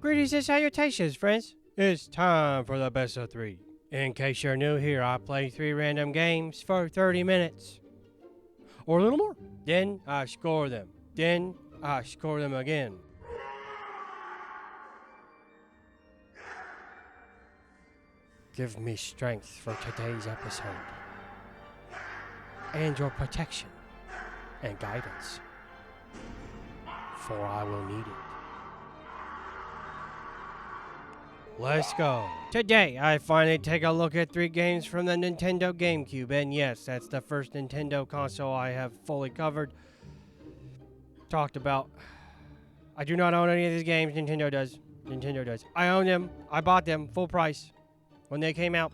Greetings and salutations, friends. It's time for the best of 3. In case you're new here, I play 3 random games for 30 minutes. Or a little more. Then I score them. Then I score them again. Give me strength for today's episode. And your protection and guidance. For I will need it. Let's go. Today, I finally take a look at 3 games from the Nintendo GameCube. And yes, that's the first Nintendo console I have fully covered. Talked about. I do not own any of these games. Nintendo does. Nintendo does. I own them. I bought them full price when they came out.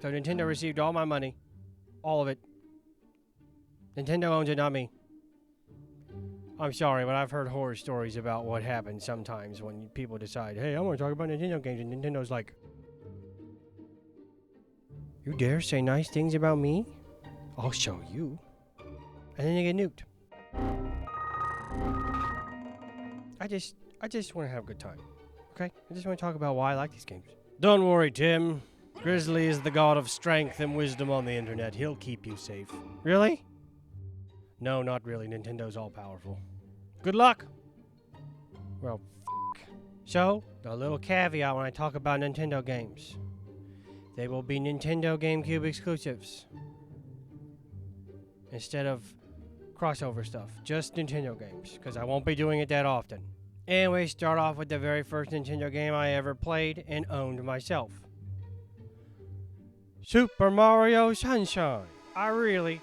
So Nintendo received all my money. All of it. Nintendo owns it, not me. I'm sorry, but I've heard horror stories about what happens sometimes when people decide, hey, I want to talk about Nintendo games, and Nintendo's like, you dare say nice things about me? I'll show you. And then they get nuked. I just want to have a good time, okay? I just want to talk about why I like these games. Don't worry, Tim. Grizzly is the god of strength and wisdom on the internet. He'll keep you safe. Really? No, not really. Nintendo's all-powerful. Good luck! Well, So, a little caveat when I talk about Nintendo games. They will be Nintendo GameCube exclusives. Instead of crossover stuff. Just Nintendo games, because I won't be doing it that often. And we start off with the very first Nintendo game I ever played and owned myself. Super Mario Sunshine. I really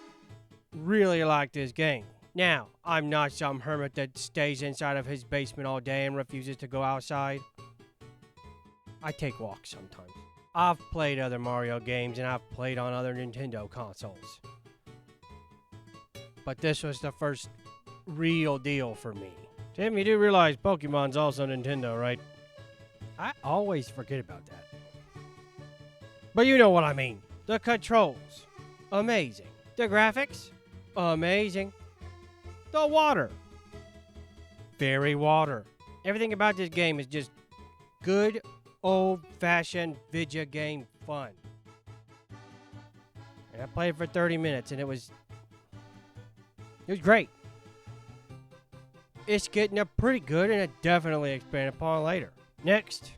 like this game. Now, I'm not some hermit that stays inside of his basement all day and refuses to go outside. I take walks sometimes. I've played other Mario games and I've played on other Nintendo consoles. But this was the first real deal for me. Tim, you do realize Pokemon's also Nintendo, right? I always forget about that. But you know what I mean. The controls, amazing. The graphics, amazing. The water, very water. Everything about this game is just good old-fashioned video game fun. And I played it for 30 minutes and it was great. It's getting up pretty good and it definitely expanded upon later. Next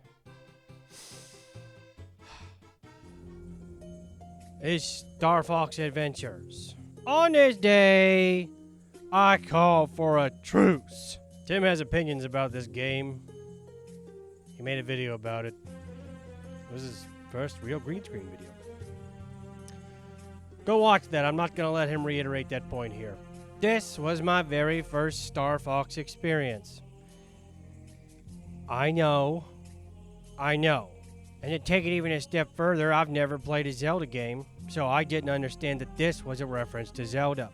is Star Fox Adventures. On this day, I call for a truce. Tim has opinions about this game. He made a video about it. It was his first real green screen video. Go watch that. I'm not going to let him reiterate that point here. This was my very first Star Fox experience. I know. And to take it even a step further, I've never played a Zelda game, so I didn't understand that this was a reference to Zelda.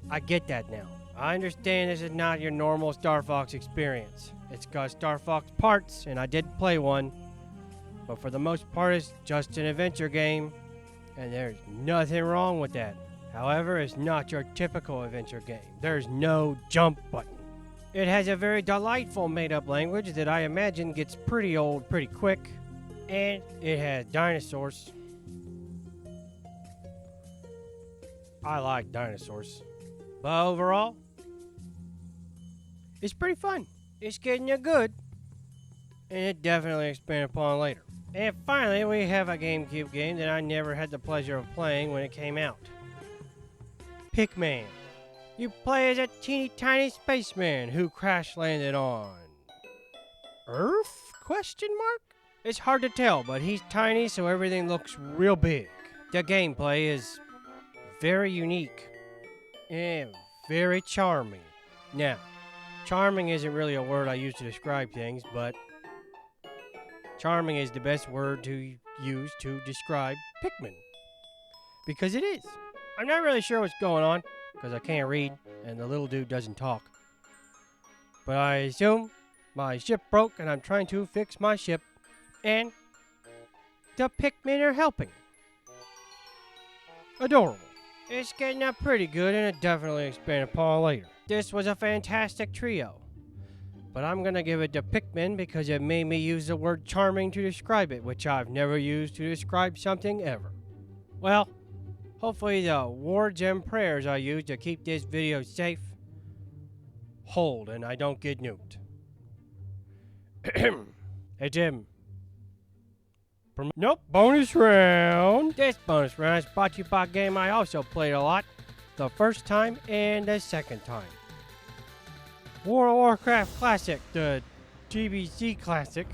I get that now. I understand this is not your normal Star Fox experience. It's got Star Fox parts, and I did play one. But for the most part, it's just an adventure game, and there's nothing wrong with that. However, it's not your typical adventure game. There's no jump button. It has a very delightful made-up language that I imagine gets pretty old pretty quick. And it has dinosaurs. I like dinosaurs. But overall, it's pretty fun. It's getting you good. And it definitely expanded upon later. And finally, we have a GameCube game that I never had the pleasure of playing when it came out. Pikmin. You play as a teeny tiny spaceman who crash landed on Earth? ? It's hard to tell, but he's tiny, so everything looks real big. The gameplay is very unique and very charming. Now, charming isn't really a word I use to describe things, but charming is the best word to use to describe Pikmin. Because it is. I'm not really sure what's going on, because I can't read, and the little dude doesn't talk. But I assume my ship broke, and I'm trying to fix my ship, and the Pikmin are helping. Adorable. It's getting up pretty good, and it definitely expanded upon later. This was a fantastic trio. But I'm gonna give it to Pikmin because it made me use the word charming to describe it, which I've never used to describe something ever. Well, hopefully the words and prayers I use to keep this video safe hold and I don't get nuked. Hey Tim. Nope, bonus round. This bonus round is brought to you by a game I also played a lot. The first time and the second time. World of Warcraft Classic, the TBC Classic.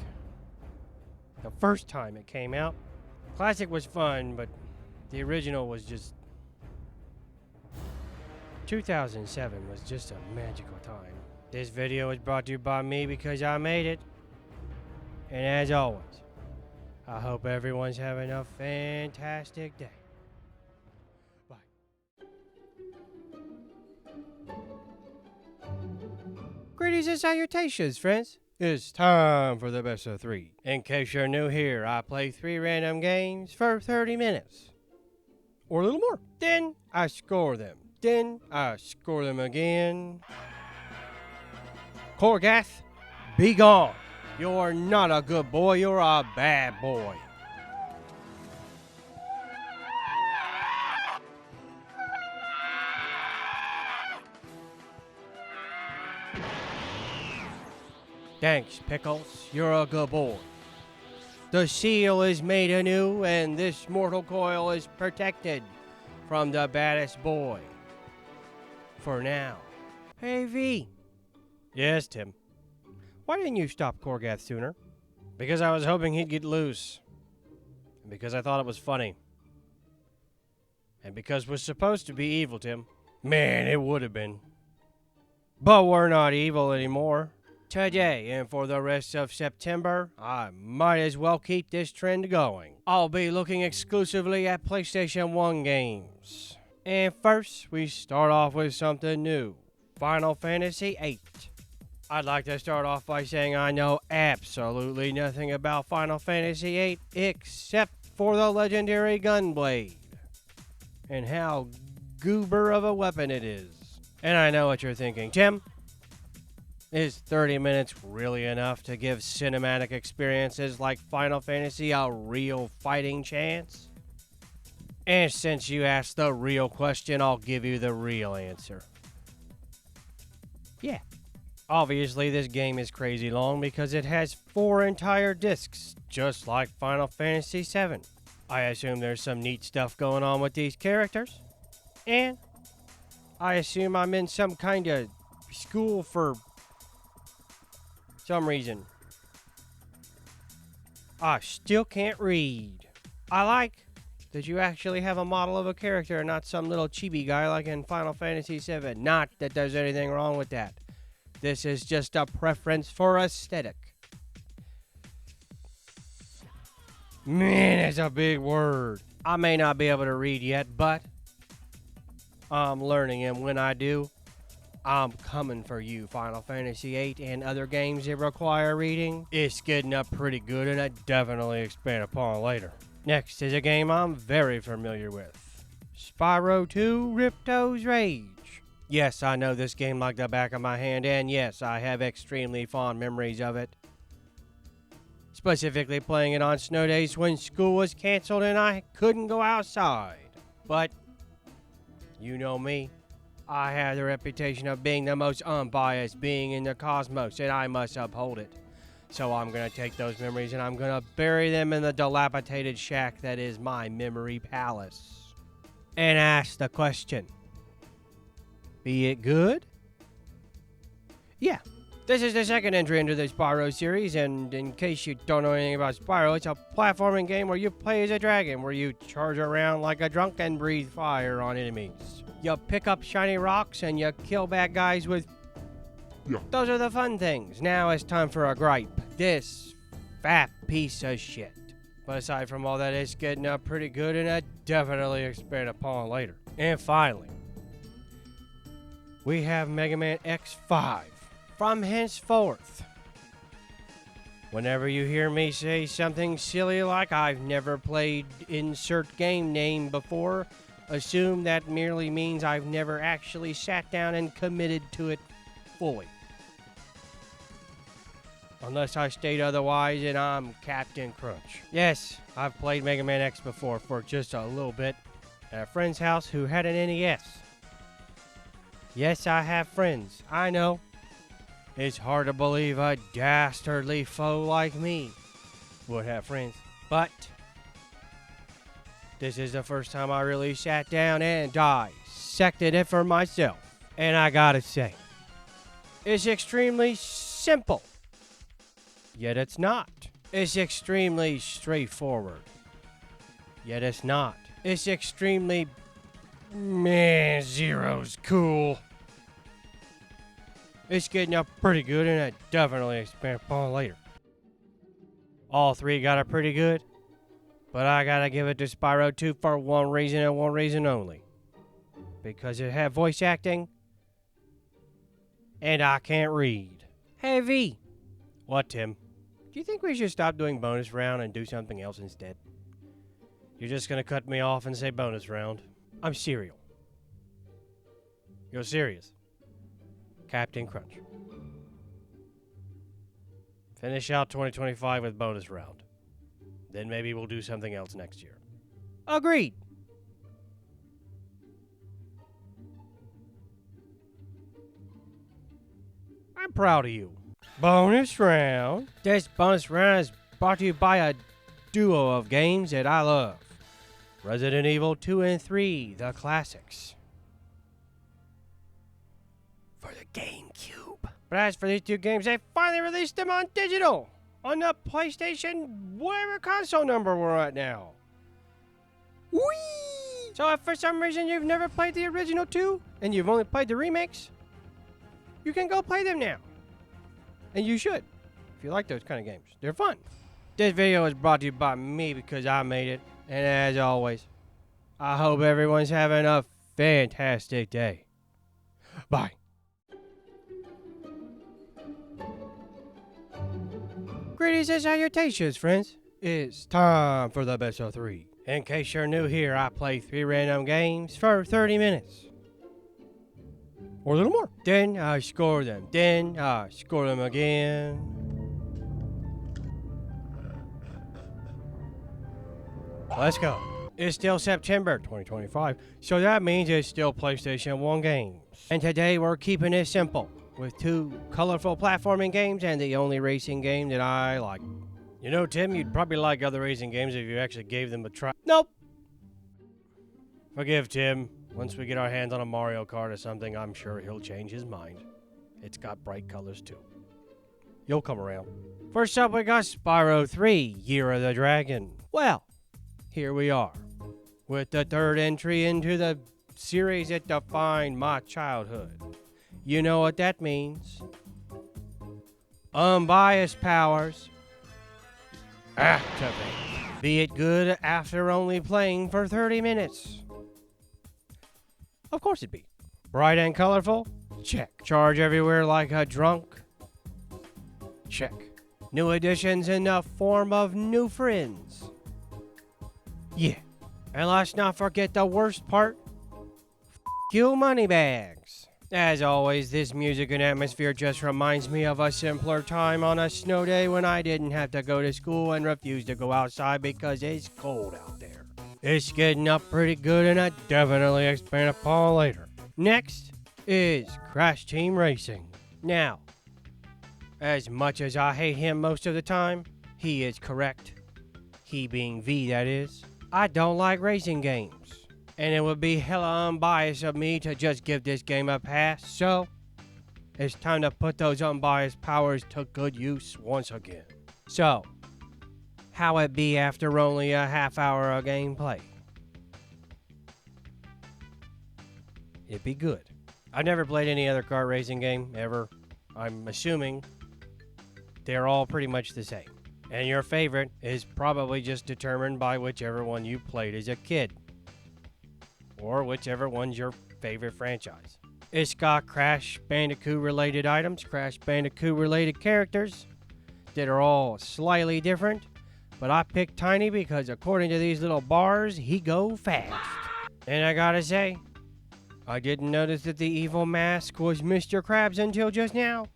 The first time it came out. Classic was fun, but the original was just... 2007 was just a magical time. This video is brought to you by me because I made it. And as always, I hope everyone's having a fantastic day. Bye. Greetings and salutations, friends. It's time for the best of 3. In case you're new here, I play 3 random games for 30 minutes. Or a little more. Then I score them. Then I score them again. Korgath, be gone. You're not a good boy, you're a bad boy. Thanks, Pickles. You're a good boy. The seal is made anew, and this mortal coil is protected from the baddest boy. For now. Hey, V. Yes, Tim. Why didn't you stop Korgath sooner? Because I was hoping he'd get loose. And because I thought it was funny. And because we're supposed to be evil, Tim. Man, it would have been. But we're not evil anymore. Today, and for the rest of September, I might as well keep this trend going. I'll be looking exclusively at PlayStation 1 games. And first, we start off with something new. Final Fantasy VIII. I'd like to start off by saying I know absolutely nothing about Final Fantasy VIII except for the legendary Gunblade. And how goober of a weapon it is. And I know what you're thinking, Tim. Is 30 minutes really enough to give cinematic experiences like Final Fantasy a real fighting chance? And since you asked the real question, I'll give you the real answer. Yeah. Obviously, this game is crazy long because it has 4 entire discs, just like Final Fantasy VII. I assume there's some neat stuff going on with these characters. And I assume I'm in some kind of school for some reason. I still can't read. I like that you actually have a model of a character and not some little chibi guy like in Final Fantasy VII. Not that there's anything wrong with that. This is just a preference for aesthetic. Man, that's a big word. I may not be able to read yet, but I'm learning, and when I do, I'm coming for you, Final Fantasy VIII and other games that require reading. It's getting up pretty good, and I definitely expand upon later. Next is a game I'm very familiar with. Spyro 2 Ripto's Rage. Yes, I know this game like the back of my hand, and yes, I have extremely fond memories of it. Specifically playing it on snow days when school was canceled and I couldn't go outside. But, you know me. I have the reputation of being the most unbiased being in the cosmos, and I must uphold it. So I'm going to take those memories and I'm going to bury them in the dilapidated shack that is my memory palace. And ask the question, be it good? Yeah, this is the second entry into the Spyro series, and in case you don't know anything about Spyro, it's a platforming game where you play as a dragon, where you charge around like a drunk and breathe fire on enemies. You pick up shiny rocks and you kill bad guys with... Yeah. Those are the fun things. Now it's time for a gripe. This fat piece of shit. But aside from all that, it's getting up pretty good, and I definitely expand upon later. And finally, we have Mega Man X5. From henceforth, whenever you hear me say something silly like I've never played insert game name before, assume that merely means I've never actually sat down and committed to it fully. Unless I state otherwise, and I'm Captain Crunch. Yes, I've played Mega Man X before for just a little bit at a friend's house who had an NES. Yes, I have friends. I know. It's hard to believe a dastardly foe like me would have friends. But this is the first time I really sat down and dissected it for myself. And I gotta say, it's extremely simple. Yet it's not. It's extremely straightforward. Yet it's not. It's extremely... Man, Zero's cool. It's getting up pretty good, and I definitely expand upon later. All three got it pretty good, but I gotta give it to Spyro 2 for one reason and one reason only. Because it had voice acting, and I can't read. Hey, V. What, Tim? Do you think we should stop doing bonus round and do something else instead? You're just gonna cut me off and say bonus round. I'm cereal. You're serious. Captain Crunch. Finish out 2025 with bonus round. Then maybe we'll do something else next year. Agreed. I'm proud of you. Bonus round. This bonus round is brought to you by a duo of games that I love. Resident Evil 2 and 3, the classics. For the GameCube. But as for these two games, they finally released them on digital. On the PlayStation, whatever console number we're at now. Whee! So if for some reason you've never played the original 2, and you've only played the remakes, you can go play them now. And you should, if you like those kind of games. They're fun. This video is brought to you by me because I made it. And as always, I hope everyone's having a fantastic day. Bye. Greetings and salutations, friends. It's time for the best of 3. In case you're new here, I play 3 random games for 30 minutes. Or a little more. Then I score them. Then I score them again. Let's go. It's still September 2025, so that means it's still PlayStation 1 games. And today we're keeping it simple, with 2 colorful platforming games and the only racing game that I like. You know, Tim, you'd probably like other racing games if you actually gave them a try. Nope. Forgive Tim. Once we get our hands on a Mario Kart or something, I'm sure he'll change his mind. It's got bright colors too. You'll come around. First up, we got Spyro 3, Year of the Dragon. Well, here we are, with the 3rd entry into the series that defined my childhood. You know what that means. Unbiased powers. Activate. Be it good after only playing for 30 minutes. Of course it'd be. Bright and colorful? Check. Charge everywhere like a drunk? Check. New additions in the form of new friends? Yeah. And let's not forget the worst part. You money bags. As always, this music and atmosphere just reminds me of a simpler time on a snow day when I didn't have to go to school and refuse to go outside because it's cold out there. It's getting up pretty good and I definitely expand upon later. Next is Crash Team Racing. Now, as much as I hate him most of the time, he is correct. He being V, that is. I don't like racing games. And it would be hella unbiased of me to just give this game a pass, so it's time to put those unbiased powers to good use once again. So, how it be after only a half hour of gameplay? It'd be good. I've never played any other kart racing game, ever. I'm assuming they're all pretty much the same. And your favorite is probably just determined by whichever one you played as a kid. Or whichever one's your favorite franchise. It's got Crash Bandicoot related items, Crash Bandicoot related characters that are all slightly different. But I picked Tiny because according to these little bars, he go fast. And I gotta say, I didn't notice that the evil mask was Mr. Krabs until just now.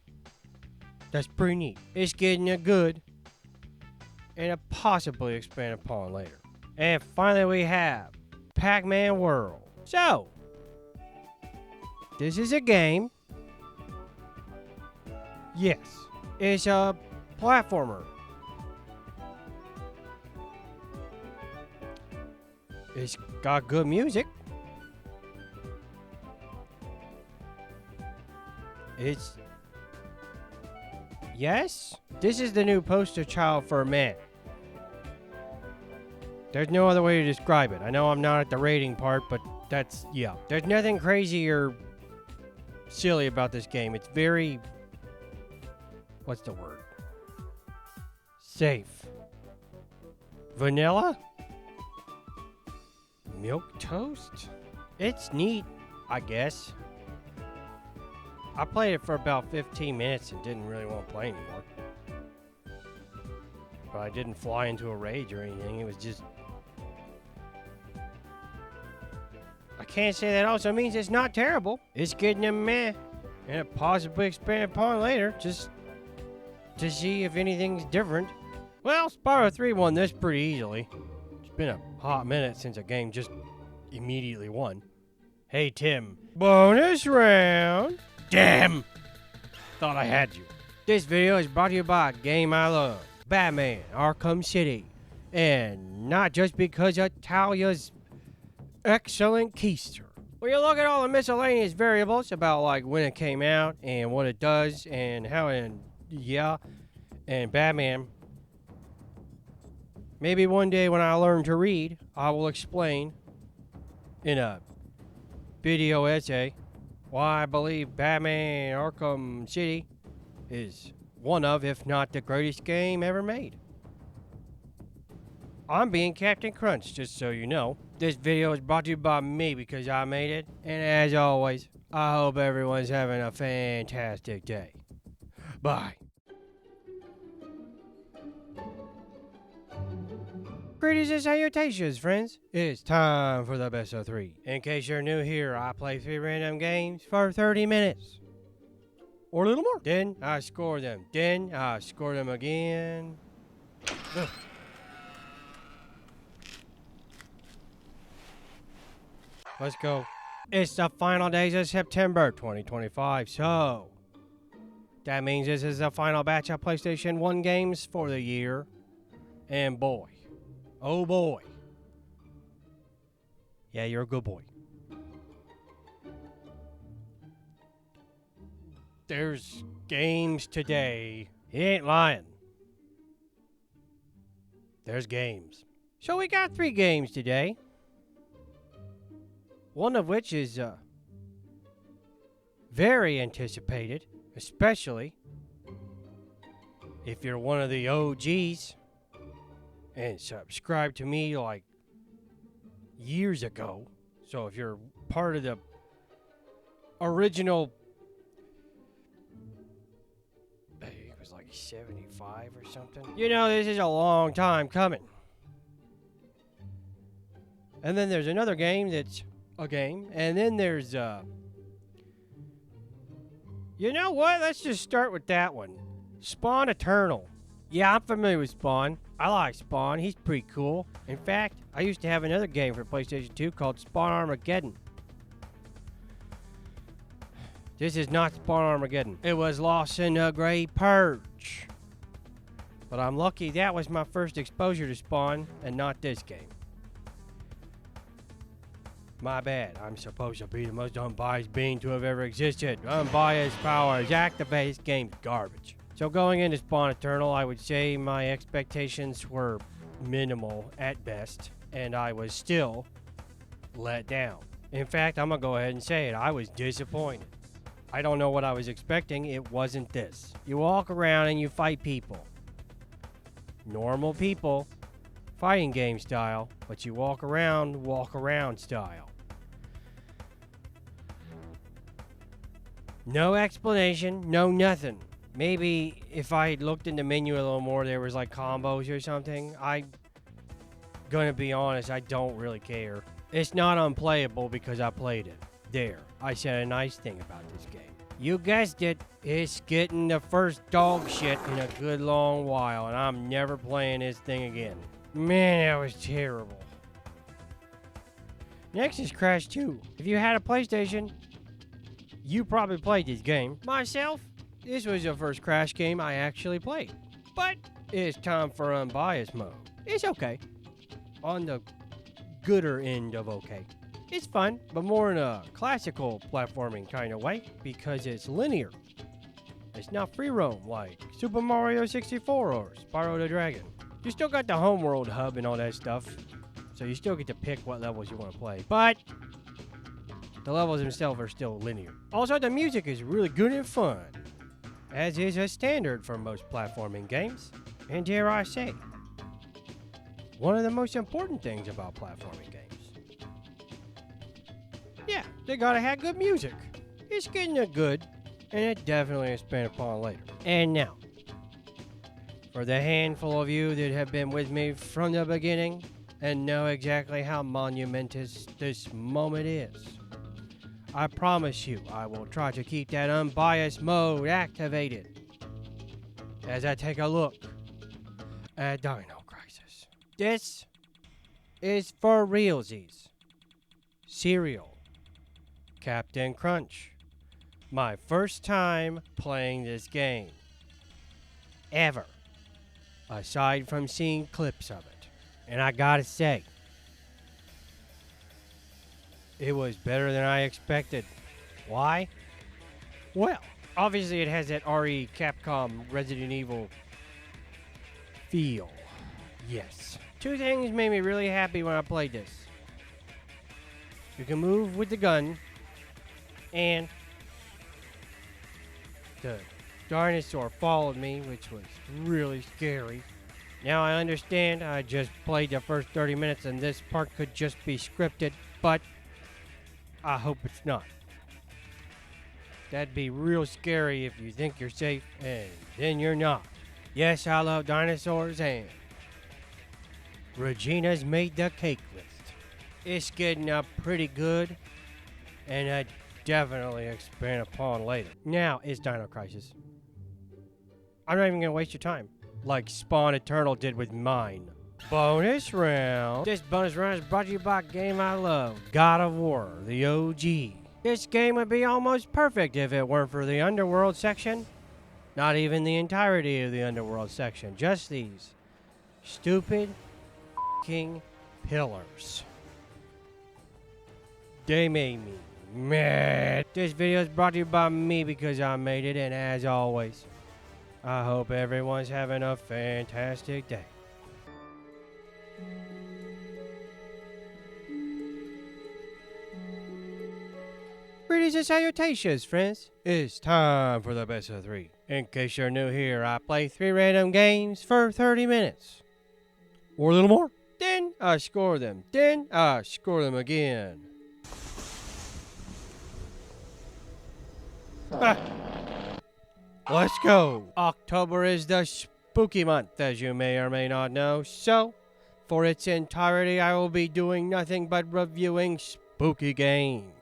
That's pretty neat. It's getting a good and a possibly expanded upon later. And finally we have Pac-Man World. So, this is a game. Yes, it's a platformer. It's got good music. Yes, this is the new poster child for man. There's no other way to describe it. I know I'm not at the rating part, but that's, yeah. There's nothing crazy or silly about this game. It's very, what's the word? Safe. Vanilla? Milk toast? It's neat, I guess. I played it for about 15 minutes and didn't really want to play anymore. But I didn't fly into a rage or anything. It was just... I can't say that also means it's not terrible. It's getting a meh. And it possibly expand upon later, just to see if anything's different. Well, Spyro 3 won this pretty easily. It's been a hot minute since a game just immediately won. Hey, Tim. Bonus round. Damn! Thought I had you. This video is brought to you by a game I love, Batman Arkham City. And not just because of Talia's excellent keister. When you look at all the miscellaneous variables about like when it came out and what it does and how and Batman. Maybe one day when I learn to read, I will explain in a video essay why I believe Batman Arkham City is one of, if not the greatest game ever made. I'm being Captain Crunch, just so you know. This video is brought to you by me because I made it. And as always, I hope everyone's having a fantastic day. Bye. Greetings and salutations, friends. It's time for the best of 3. In case you're new here, I play 3 random games for 30 minutes. Or a little more. Then I score them. Then I score them again. Ugh. Let's go. It's the final days of September 2025, so that means this is the final batch of PlayStation 1 games for the year. And boy, oh boy. Yeah, you're a good boy. There's games today. He ain't lying. There's games. So we got 3 games today. One of which is very anticipated, especially if you're one of the OGs and subscribed to me like years ago. So if you're part of the original, it was like 75 or something. You know, this is a long time coming. And then there's another game that's a game, and then there's you know what, let's just start with that one. Spawn Eternal. Yeah, I'm familiar with Spawn. I like Spawn. He's pretty cool. In fact, I used to have another game for PlayStation 2 called Spawn Armageddon. This is not Spawn Armageddon. It was Lost in the Great Purge. But I'm lucky that was my first exposure to Spawn and not this game. My bad. I'm supposed to be the most unbiased being to have ever existed. Unbiased powers activate. This game's garbage. So going into Spawn Eternal, I would say my expectations were minimal at best, and I was still let down. In fact, I'm gonna go ahead and say it. I was disappointed. I don't know what I was expecting. It wasn't this. You walk around and you fight people. Normal people. Fighting game style, but you walk around style. No explanation, no nothing. Maybe if I looked in the menu a little more, there was like combos or something. I'm gonna be honest, I don't really care. It's not unplayable because I played it. There, I said a nice thing about this game. You guessed it, it's getting the first dog shit in a good long while, and I'm never playing this thing again. Man, that was terrible. Next is Crash 2. If you had a PlayStation, you probably played this game. Myself, this was the first Crash game I actually played. But it's time for unbiased mode. It's okay. On the gooder end of okay. It's fun, but more in a classical platforming kind of way because it's linear. It's not free roam like Super Mario 64 or Spyro the Dragon. You still got the homeworld hub and all that stuff, so you still get to pick what levels you want to play, but the levels themselves are still linear. Also, the music is really good and fun, as is a standard for most platforming games, and dare I say, one of the most important things about platforming games. Yeah, they gotta have good music. It's getting a good, and it definitely expand upon later. And now, for the handful of you that have been with me from the beginning and know exactly how monumentous this moment is, I promise you I will try to keep that unbiased mode activated as I take a look at Dino Crisis. This is for realsies. Cereal. Captain Crunch. My first time playing this game. Ever. Aside from seeing clips of it. And I gotta say, it was better than I expected. Why? Well, obviously it has that RE Capcom Resident Evil feel. Yes. Two things made me really happy when I played this. You can move with the gun, and the dinosaur followed me, which was really scary. Now I understand I just played the first 30 minutes and this part could just be scripted, but I hope it's not. That'd be real scary if you think you're safe and then you're not. Yes, I love dinosaurs, and Regina's made the cake list. It's getting up pretty good, and I definitely expand upon later. Now is Dino Crisis. I'm not even gonna waste your time, like Spawn Eternal did with mine. Bonus round. This bonus round is brought to you by a game I love, God of War, the OG. This game would be almost perfect if it weren't for the Underworld section. Not even the entirety of the Underworld section, just these stupid f***ing pillars. They made me mad. This video is brought to you by me because I made it, and as always, I hope everyone's having a fantastic day. Greetings and salutations, friends. It's time for the best of 3. In case you're new here, I play 3 random games for 30 minutes. Or a little more. Then I score them. Then I score them again. Let's go. October is the spooky month, as you may or may not know. So, for its entirety, I will be doing nothing but reviewing spooky games.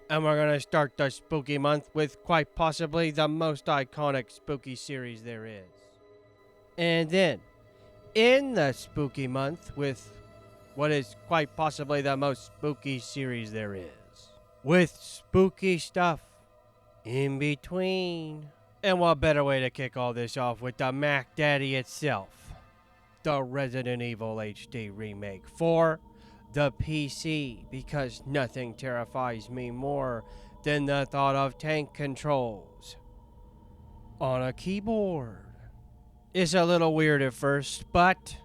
And we're going to start the spooky month with quite possibly the most iconic spooky series there is. And then, in the spooky month with what is quite possibly the most spooky series there is. With spooky stuff in between. And what better way to kick all this off with the Mac Daddy itself. The Resident Evil HD remake for the PC, because nothing terrifies me more than the thought of tank controls on a keyboard. It's a little weird at first, but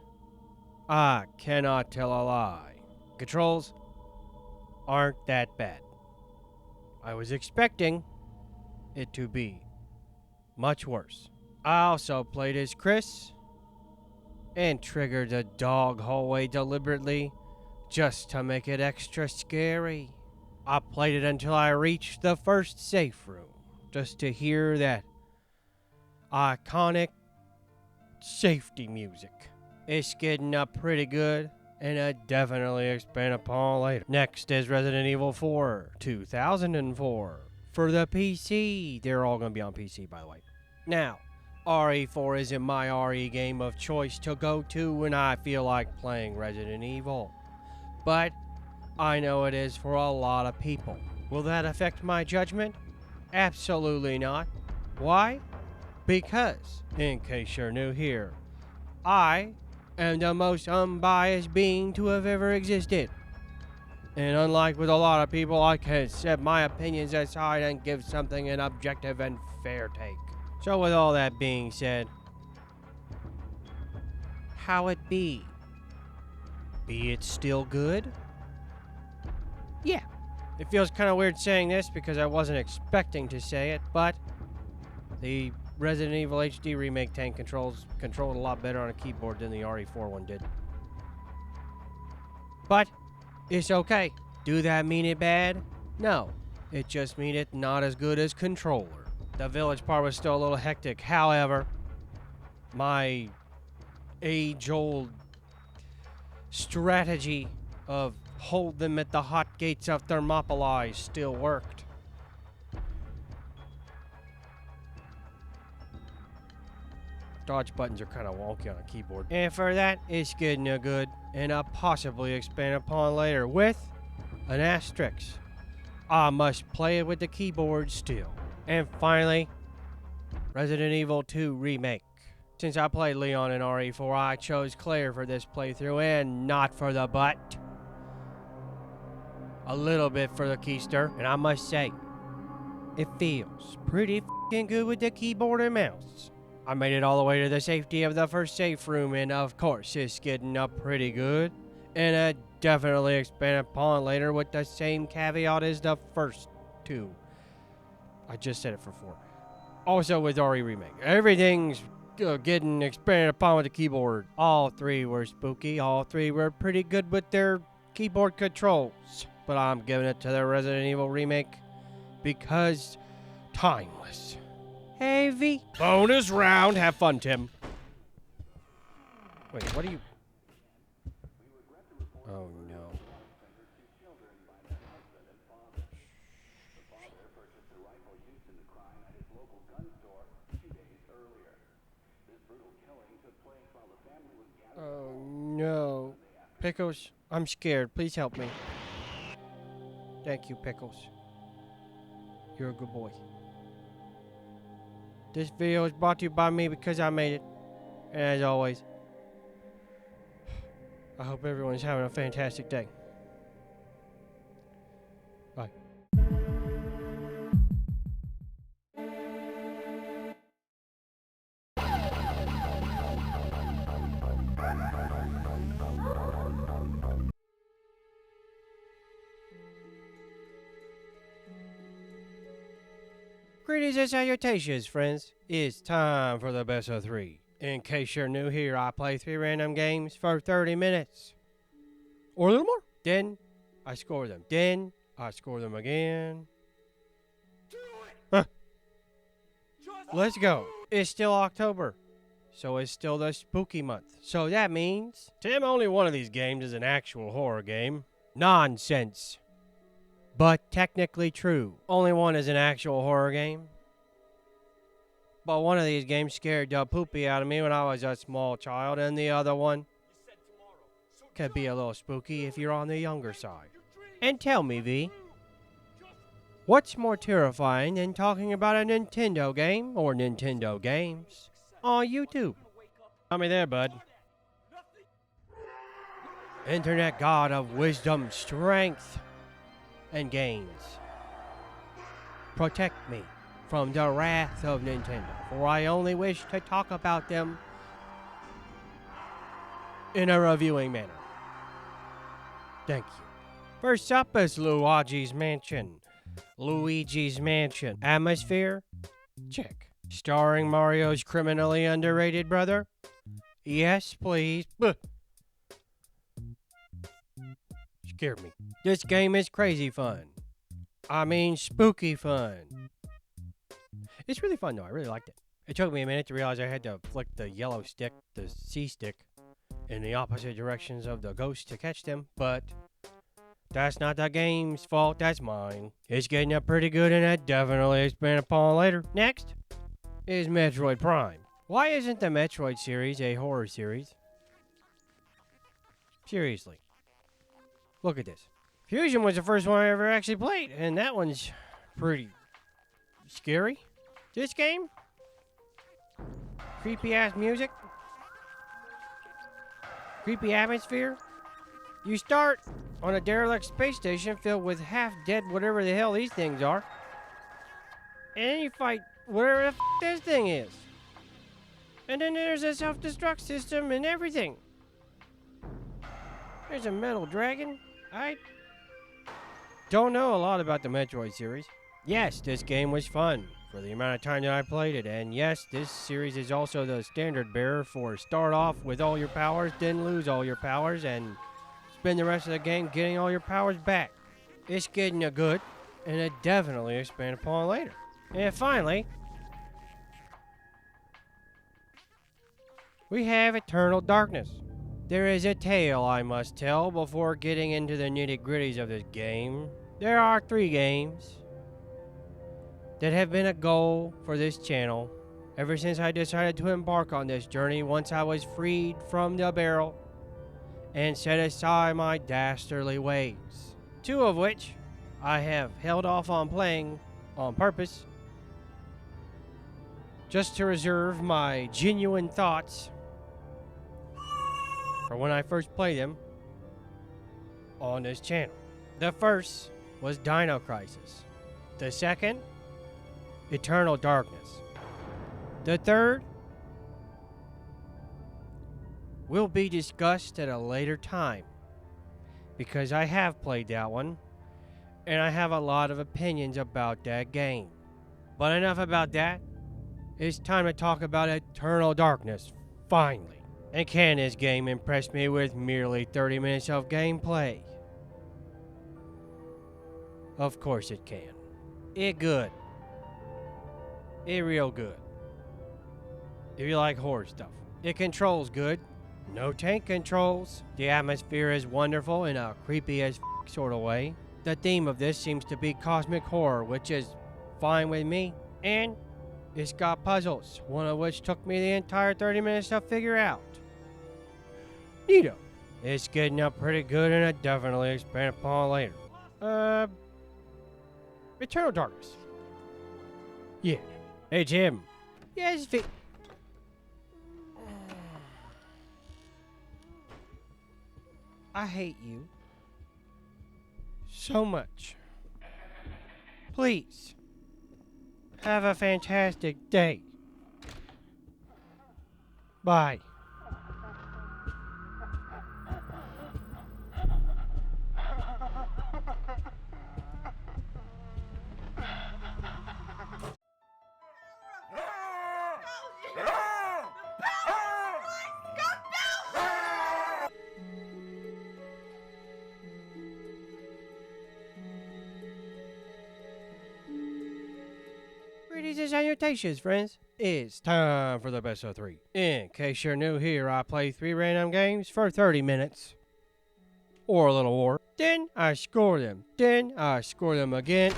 I cannot tell a lie. Controls aren't that bad. I was expecting it to be much worse. I also played as Chris and triggered the dog hallway deliberately just to make it extra scary. I played it until I reached the first safe room just to hear that iconic safety music. It's getting up pretty good, and definitely expand upon later. Next is Resident Evil 4, 2004. For the PC, they're all going to be on PC, by the way. Now, RE4 isn't my RE game of choice to go to when I feel like playing Resident Evil, but I know it is for a lot of people. Will that affect my judgment? Absolutely not. Why? Because, in case you're new here, I am the most unbiased being to have ever existed. And unlike with a lot of people, I can set my opinions aside and give something an objective and fair take. So with all that being said, how it be? Be it still good? Yeah. It feels kind of weird saying this because I wasn't expecting to say it, but the Resident Evil HD remake tank controlled a lot better on a keyboard than the RE4 one did. But it's okay. Do that mean it bad? No. It just mean it not as good as controller. The village part was still a little hectic. However, my age-old strategy of hold them at the hot gates of Thermopylae still worked. Dodge buttons are kind of wonky on a keyboard. And for that, it's good and good, and I'll possibly expand upon later with an asterisk. I must play it with the keyboard still. And finally, Resident Evil 2 Remake. Since I played Leon in RE4, I chose Claire for this playthrough and not for the butt. A little bit for the keister, and I must say, it feels pretty f***ing good with the keyboard and mouse. I made it all the way to the safety of the first safe room, and of course, it's getting up pretty good. And I definitely expand upon later with the same caveat as the first two. I just said it for 4. Also with RE Remake, everything's getting expanded upon with the keyboard. All 3 were spooky, all 3 were pretty good with their keyboard controls. But I'm giving it to the Resident Evil Remake because timeless. Hey, V. Bonus round. Have fun, Tim. Wait, what are you... Oh, no. Oh, no. Pickles, I'm scared. Please help me. Thank you, Pickles. You're a good boy. This video is brought to you by me because I made it. And as always, I hope everyone's having a fantastic day. Bye. Greetings and salutations, friends. It's time for the best of 3. In case you're new here, I play 3 random games for 30 minutes. Or a little more. Then, I score them. Then, I score them again. Let's go. It's still October. So it's still the spooky month. So that means, Tim, only one of these games is an actual horror game. Nonsense. But technically true. Only one is an actual horror game. But one of these games scared the poopy out of me when I was a small child, and the other one could be a little spooky if you're on the younger side. And tell me, V, what's more terrifying than talking about a Nintendo game or Nintendo games on YouTube? Tell me there, bud. Internet god of wisdom, strength, and gains. Protect me from the wrath of Nintendo, for I only wish to talk about them in a reviewing manner. Thank you. First up is Luigi's Mansion. Luigi's Mansion. Atmosphere? Check. Starring Mario's criminally underrated brother? Yes, please. Scared me. This game is crazy fun. I mean, spooky fun. It's really fun, though. I really liked it. It took me a minute to realize I had to flick the yellow stick, the C stick, in the opposite directions of the ghosts to catch them, but that's not the game's fault, that's mine. It's getting up pretty good and that definitely expand upon later. Next is Metroid Prime. Why isn't the Metroid series a horror series? Seriously. Look at this. Fusion was the first one I ever actually played, and that one's pretty scary. This game? Creepy ass music? Creepy atmosphere? You start on a derelict space station filled with half-dead whatever the hell these things are. And then you fight whatever the this thing is. And then there's a self-destruct system and everything. There's a metal dragon. I don't know a lot about the Metroid series. Yes, this game was fun for the amount of time that I played it. And yes, this series is also the standard bearer for start off with all your powers, then lose all your powers, and spend the rest of the game getting all your powers back. It's getting a good, and it definitely expand upon later. And finally, we have Eternal Darkness. There is a tale I must tell before getting into the nitty-gritties of this game. There are 3 games that have been a goal for this channel ever since I decided to embark on this journey once I was freed from the barrel and set aside my dastardly ways. 2 of which I have held off on playing on purpose just to reserve my genuine thoughts for when I first played them on this channel. The first was Dino Crisis. The second, Eternal Darkness. The third will be discussed at a later time because I have played that one and I have a lot of opinions about that game. But enough about that. It's time to talk about Eternal Darkness, finally. And can this game impress me with merely 30 minutes of gameplay? Of course it can. It good. It real good. If you like horror stuff. It controls good. No tank controls. The atmosphere is wonderful in a creepy as sort of way. The theme of this seems to be cosmic horror, which is fine with me. And it's got puzzles, one of which took me the entire 30 minutes to figure out. Neato. It's getting up pretty good and it definitely expand upon later. Eternal Darkness. Yeah. Hey, Jim. Yes, I hate you so much. Please, have a fantastic day. Bye. Greetings and salutations, friends. It's time for the best of 3. In case you're new here, I play 3 random games for 30 minutes. Or a little more. Then I score them. Then I score them again.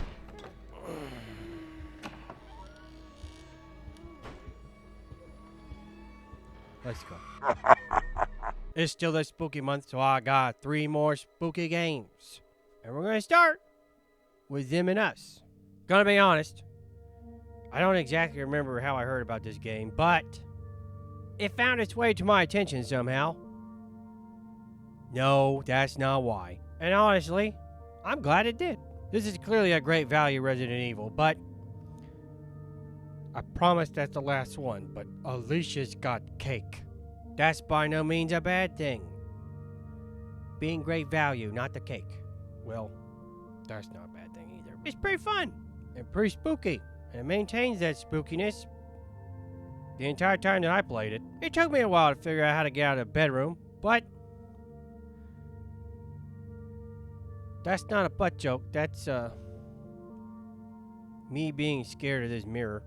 Let's go. It's still the spooky month, so I got 3 more spooky games. And we're gonna start with Them and Us. Gonna be honest, I don't exactly remember how I heard about this game, but it found its way to my attention somehow. No, that's not why. And honestly, I'm glad it did. This is clearly a great value Resident Evil, but I promise that's the last one, but Alicia's got cake. That's by no means a bad thing. Being great value, not the cake. Well, that's not a bad thing either. It's pretty fun and pretty spooky, and it maintains that spookiness the entire time that I played it. It took me a while to figure out how to get out of the bedroom, but that's not a butt joke. That's me being scared of this mirror.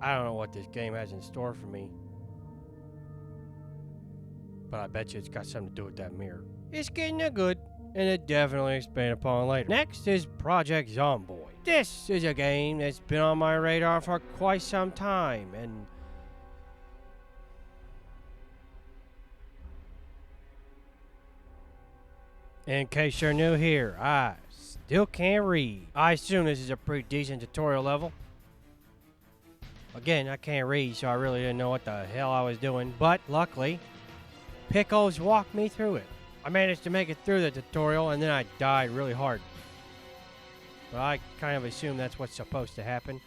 I don't know what this game has in store for me. but I bet you it's got something to do with that mirror. It's getting a good, and it definitely expand upon later. Next is Project Zomboid. This is a game that's been on my radar for quite some time, and in case you're new here, I still can't read. I assume this is a pretty decent tutorial level. Again, I can't read, so I really didn't know what the hell I was doing, but luckily, Pickles walked me through it. I managed to make it through the tutorial, and then I died really hard. But I kind of assume that's what's supposed to happen,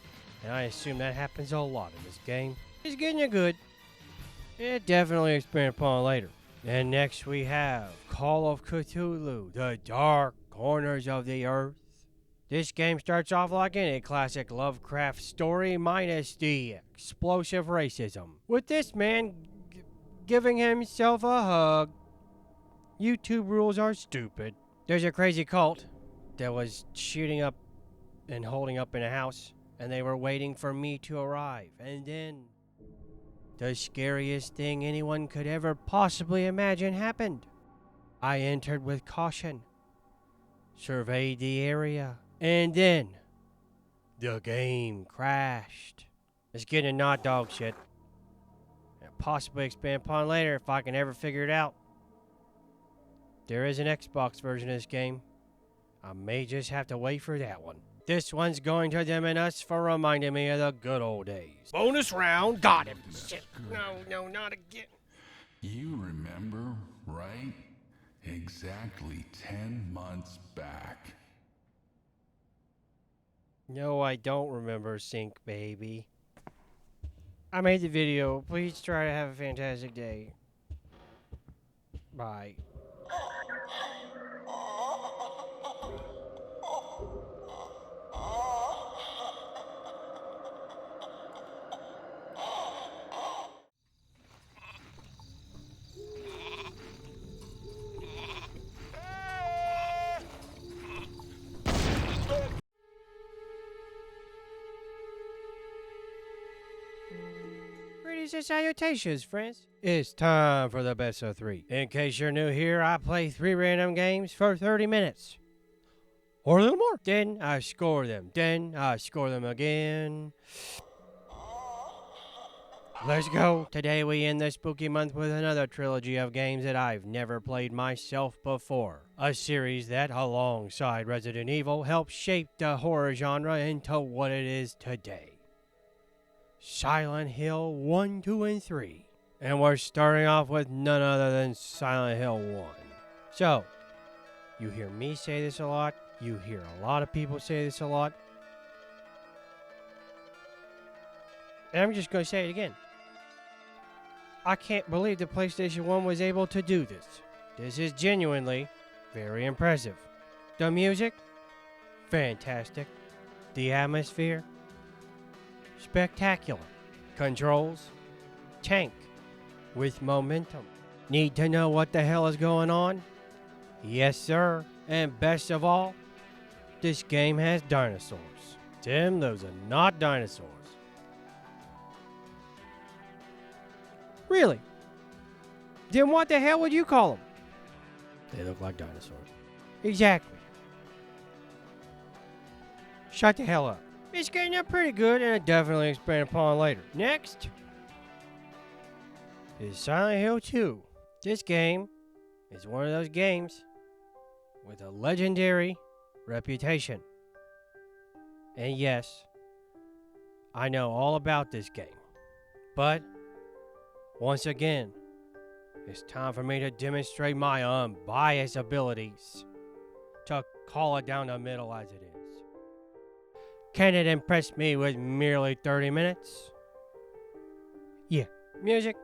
and I assume that happens a lot in this game. It's getting you good. It definitely expand upon later. And next we have Call of Cthulhu, The Dark Corners of the Earth. This game starts off like any classic Lovecraft story minus the explosive racism. With this man giving himself a hug. YouTube rules are stupid. There's a crazy cult that was shooting up and holding up in a house, and they were waiting for me to arrive. And then the scariest thing anyone could ever possibly imagine happened. I entered with caution, surveyed the area, and then the game crashed. It's getting not dog shit. And possibly expand upon later if I can ever figure it out. There is an Xbox version of this game. I may just have to wait for that one. This one's going to them and us for reminding me of the good old days. Bonus round, got him. Shit. No, not again. You remember, right? Exactly 10 months back. No, I don't remember, Sync Baby. I made the video. Please try to have a fantastic day. Bye. Greetings and salutations, friends. It's time for the best of 3. In case you're new here, I play 3 random games for 30 minutes. Or a little more. Then I score them. Then I score them again. Let's go. Today we end the spooky month with another trilogy of games that I've never played myself before. A series that, alongside Resident Evil, helped shape the horror genre into what it is today. Silent Hill 1, 2, and 3. And we're starting off with none other than Silent Hill 1. So, you hear me say this a lot. You hear a lot of people say this a lot. And I'm just going to say it again. I can't believe the PlayStation 1 was able to do this. This is genuinely very impressive. The music? Fantastic. The atmosphere? Spectacular. Controls? Tank. With momentum. Need to know what the hell is going on? Yes, sir. And best of all, this game has dinosaurs. Tim, those are not dinosaurs. Really? Then what the hell would you call them? They look like dinosaurs. Exactly. Shut the hell up. It's getting up pretty good, and it definitely expand upon later. Next is Silent Hill 2. This game is one of those games with a legendary reputation. And yes, I know all about this game. But once again, it's time for me to demonstrate my unbiased abilities to call it down the middle as it is. Can it impress me with merely 30 minutes? Yeah. Music,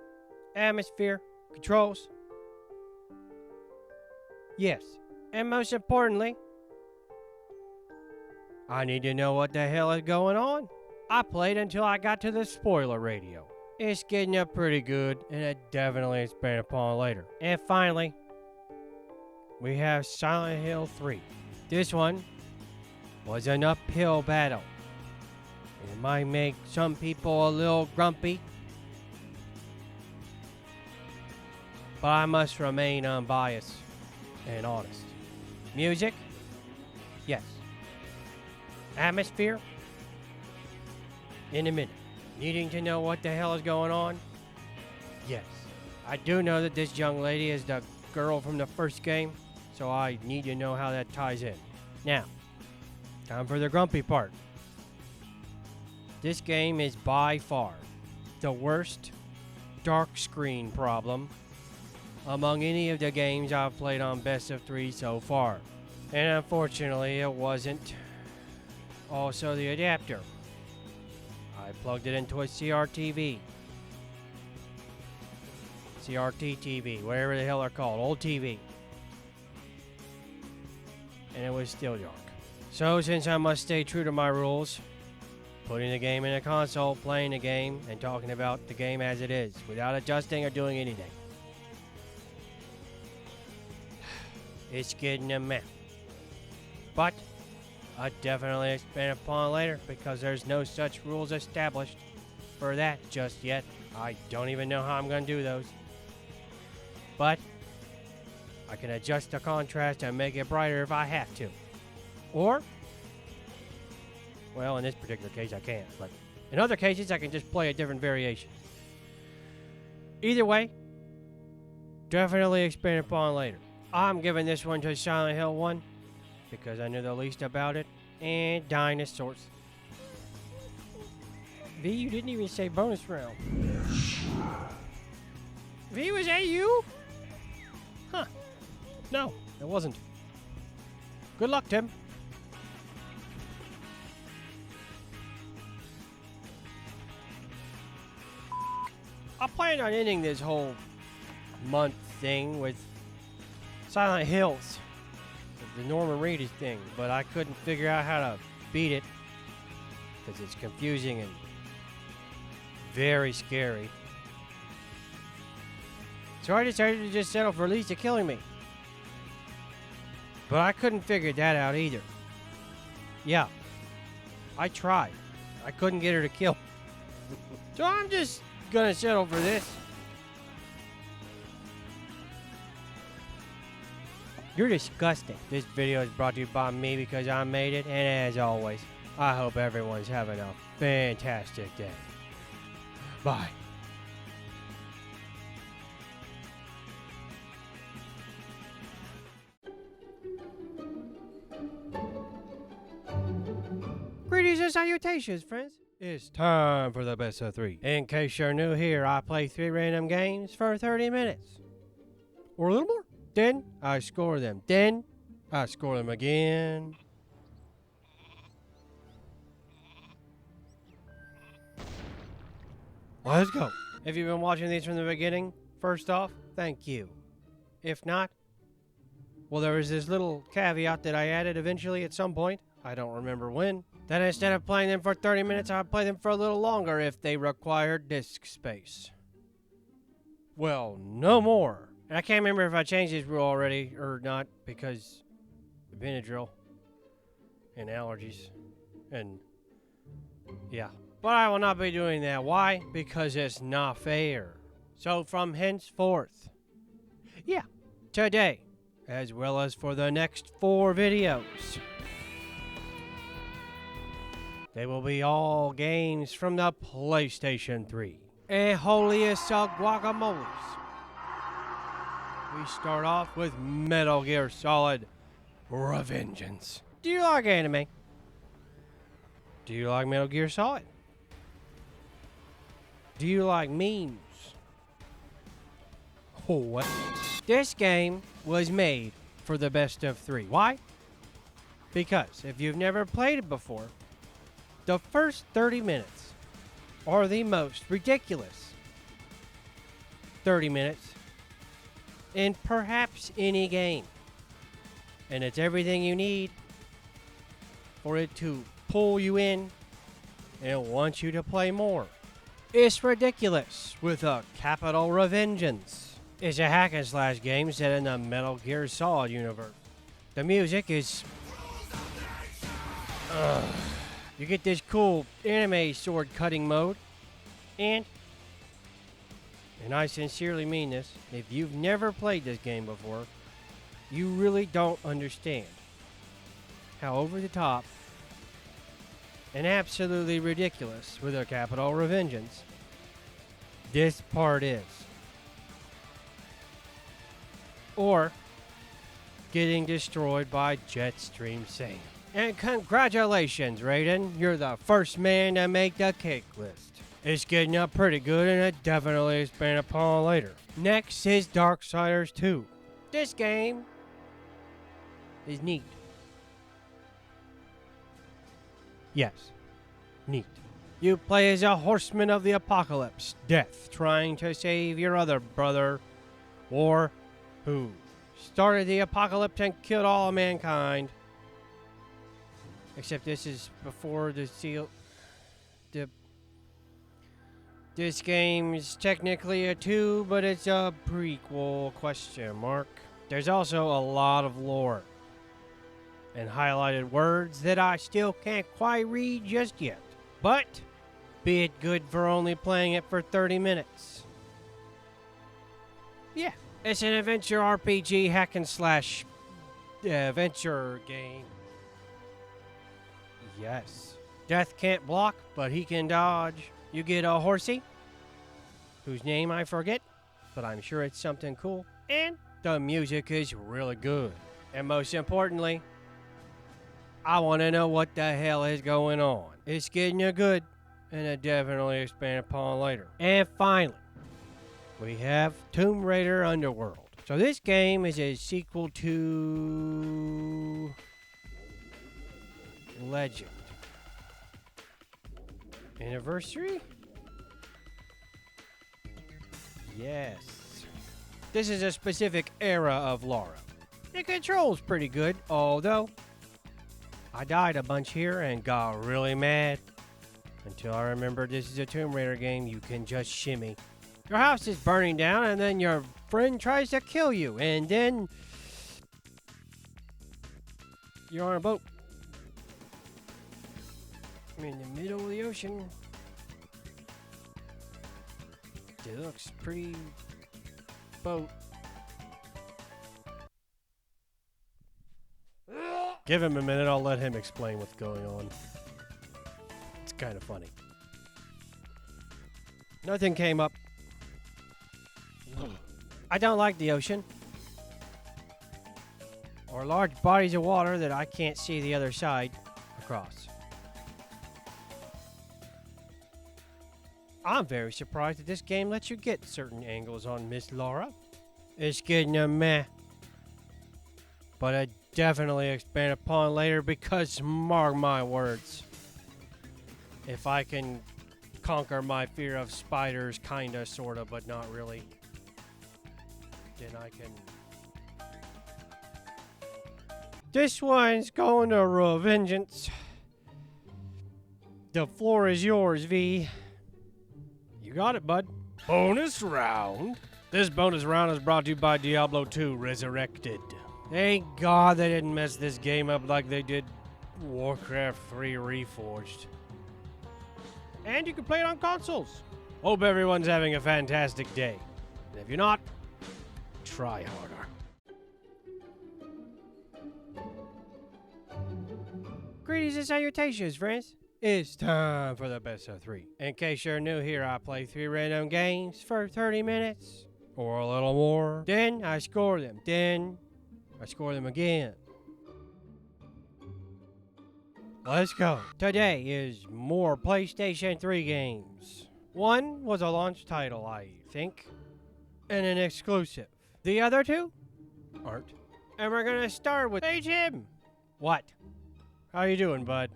atmosphere, controls. Yes. And most importantly, I need to know what the hell is going on. I played until I got to the spoiler radio. It's getting up pretty good, and it definitely expand upon later. And finally, we have Silent Hill 3. This one was an uphill battle. It might make some people a little grumpy, but I must remain unbiased and honest. Music? Yes. Atmosphere? In a minute. Needing to know what the hell is going on? Yes. I do know that this young lady is the girl from the first game, so I need to know how that ties in. Now, time for the grumpy part. This game is by far the worst dark screen problem among any of the games I've played on Best of 3 so far. And unfortunately, it wasn't also the adapter. I plugged it into a CRTV. CRT TV, whatever the hell they're called, old TV. And it was still dark. So since I must stay true to my rules, putting the game in a console, playing the game, and talking about the game as it is, without adjusting or doing anything. It's getting a mess. But I definitely expand upon later because there's no such rules established for that just yet. I don't even know how I'm going to do those. But I can adjust the contrast and make it brighter if I have to. Or, well, in this particular case I can't, but in other cases I can just play a different variation. Either way, definitely expand upon later. I'm giving this one to Silent Hill 1 because I knew the least about it, and dinosaurs. V, you didn't even say bonus round. V, was that you? Huh. No, it wasn't. Good luck, Tim. I plan on ending this whole month thing with Silent Hills, the Norman Reedus thing, but I couldn't figure out how to beat it because it's confusing and very scary. So I decided to just settle for Lisa killing me. But I couldn't figure that out either. Yeah, I tried. I couldn't get her to kill. So I'm just gonna settle for this. You're disgusting. This video is brought to you by me because I made it, and as always, I hope everyone's having a fantastic day. Bye. Greetings and salutations, friends. It's time for the best of 3. In case you're new here, I play 3 random games for 30 minutes. Or a little more. Then I score them. Then I score them again. Let's go. If you've been watching these from the beginning, first off, thank you. If not, well, there was this little caveat that I added eventually at some point. I don't remember when. That instead of playing them for 30 minutes, I'd play them for a little longer if they required disk space. Well, no more. And I can't remember if I changed this rule already or not because of Benadryl and allergies and yeah. But I will not be doing that. Why? Because it's not fair. So from henceforth, yeah, today, as well as for the next 4 videos, they will be all games from the PlayStation 3. And holiest of guacamoles. We start off with Metal Gear Solid Revengeance. Do you like anime? Do you like Metal Gear Solid? Do you like memes? Oh, what? This game was made for the best of 3. Why? Because if you've never played it before, the first 30 minutes are the most ridiculous 30 minutes in perhaps any game. And it's everything you need for it to pull you in and want you to play more. It's ridiculous with a capital Revengeance. It's a hack and slash game set in the Metal Gear Solid universe. The music is... You get this cool anime sword cutting mode, and and I sincerely mean this, if you've never played this game before, you really don't understand how over the top and absolutely ridiculous, with a capital revengeance, this part is. Or getting destroyed by Jetstream Satan. And congratulations, Raiden, you're the first man to make the kick list. It's getting up pretty good and it definitely expand upon later. Next is Darksiders 2. This game is neat. Yes, neat. You play as a horseman of the apocalypse, Death, trying to save your other brother, War, who started the apocalypse and killed all of mankind. Except this is before the seal. This game's technically a 2, but it's a prequel, question mark. There's also a lot of lore and highlighted words that I still can't quite read just yet. But be it good for only playing it for 30 minutes. Yeah, it's an adventure RPG hack and slash adventure game. Yes. Death can't block, but he can dodge. You get a horsey, whose name I forget, but I'm sure it's something cool. And the music is really good. And most importantly, I want to know what the hell is going on. It's getting you good, and it definitely expand upon later. And finally, we have Tomb Raider Underworld. So this game is a sequel to Legend. Anniversary? Yes. This is a specific era of Lara. The control's pretty good, although I died a bunch here and got really mad until I remembered this is a Tomb Raider game. You can just shimmy. Your house is burning down and then your friend tries to kill you and then you're on a boat. In the middle of the ocean. It looks pretty boat. Give him a minute, I'll let him explain what's going on. It's kind of funny. Nothing came up. I don't like the ocean. Or large bodies of water that I can't see the other side across. I'm very surprised that this game lets you get certain angles on Miss Lara. It's getting a meh. But I definitely expand upon later because, mark my words, if I can conquer my fear of spiders, kinda, sorta, but not really, then I can. This one's going to Revengeance. The floor is yours, V. You got it, bud. Bonus round. This bonus round is brought to you by Diablo 2 Resurrected. Thank God they didn't mess this game up like they did Warcraft 3 Reforged. And you can play it on consoles. Hope everyone's having a fantastic day. And if you're not, try harder. Greetings and salutations, friends. It's time for the best of 3. In case you're new here, I play 3 random games for 30 minutes or a little more. Then I score them. Then I score them again. Let's go. Today is more PlayStation 3 games. One was a launch title, I think, and an exclusive. The other 2 aren't. And we're gonna start with Hey Jim. What? How you doing, bud?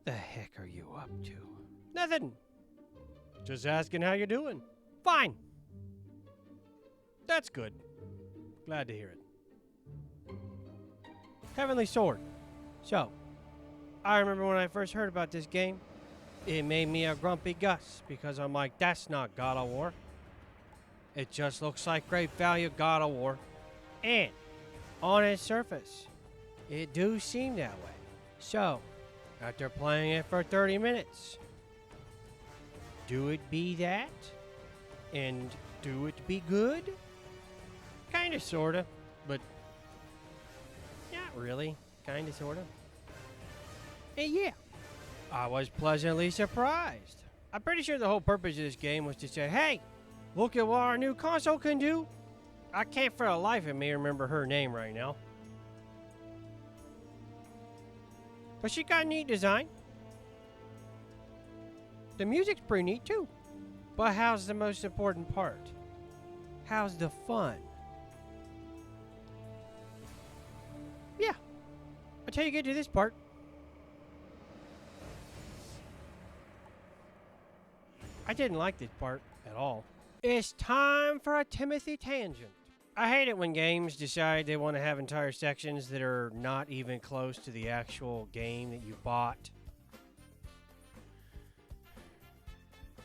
The heck are you up to? Nothing. Just asking how you're doing. Fine. That's good. Glad to hear it. Heavenly Sword. So, I remember when I first heard about this game, it made me a grumpy Gus because I'm like, that's not God of War. It just looks like great value God of War. And on its surface, it do seem that way. So, after playing it for 30 minutes. Do it be that? And do it be good? Kinda, sorta, but not really. Kinda, sorta. And yeah, I was pleasantly surprised. I'm pretty sure the whole purpose of this game was to say, hey, look at what our new console can do. I can't for the life of me remember her name right now. But she got a neat design. The music's pretty neat too. But how's the most important part? How's the fun? Yeah. Until you get to this part. I didn't like this part at all. It's time for a Timothy tangent. I hate it when games decide they want to have entire sections that are not even close to the actual game that you bought.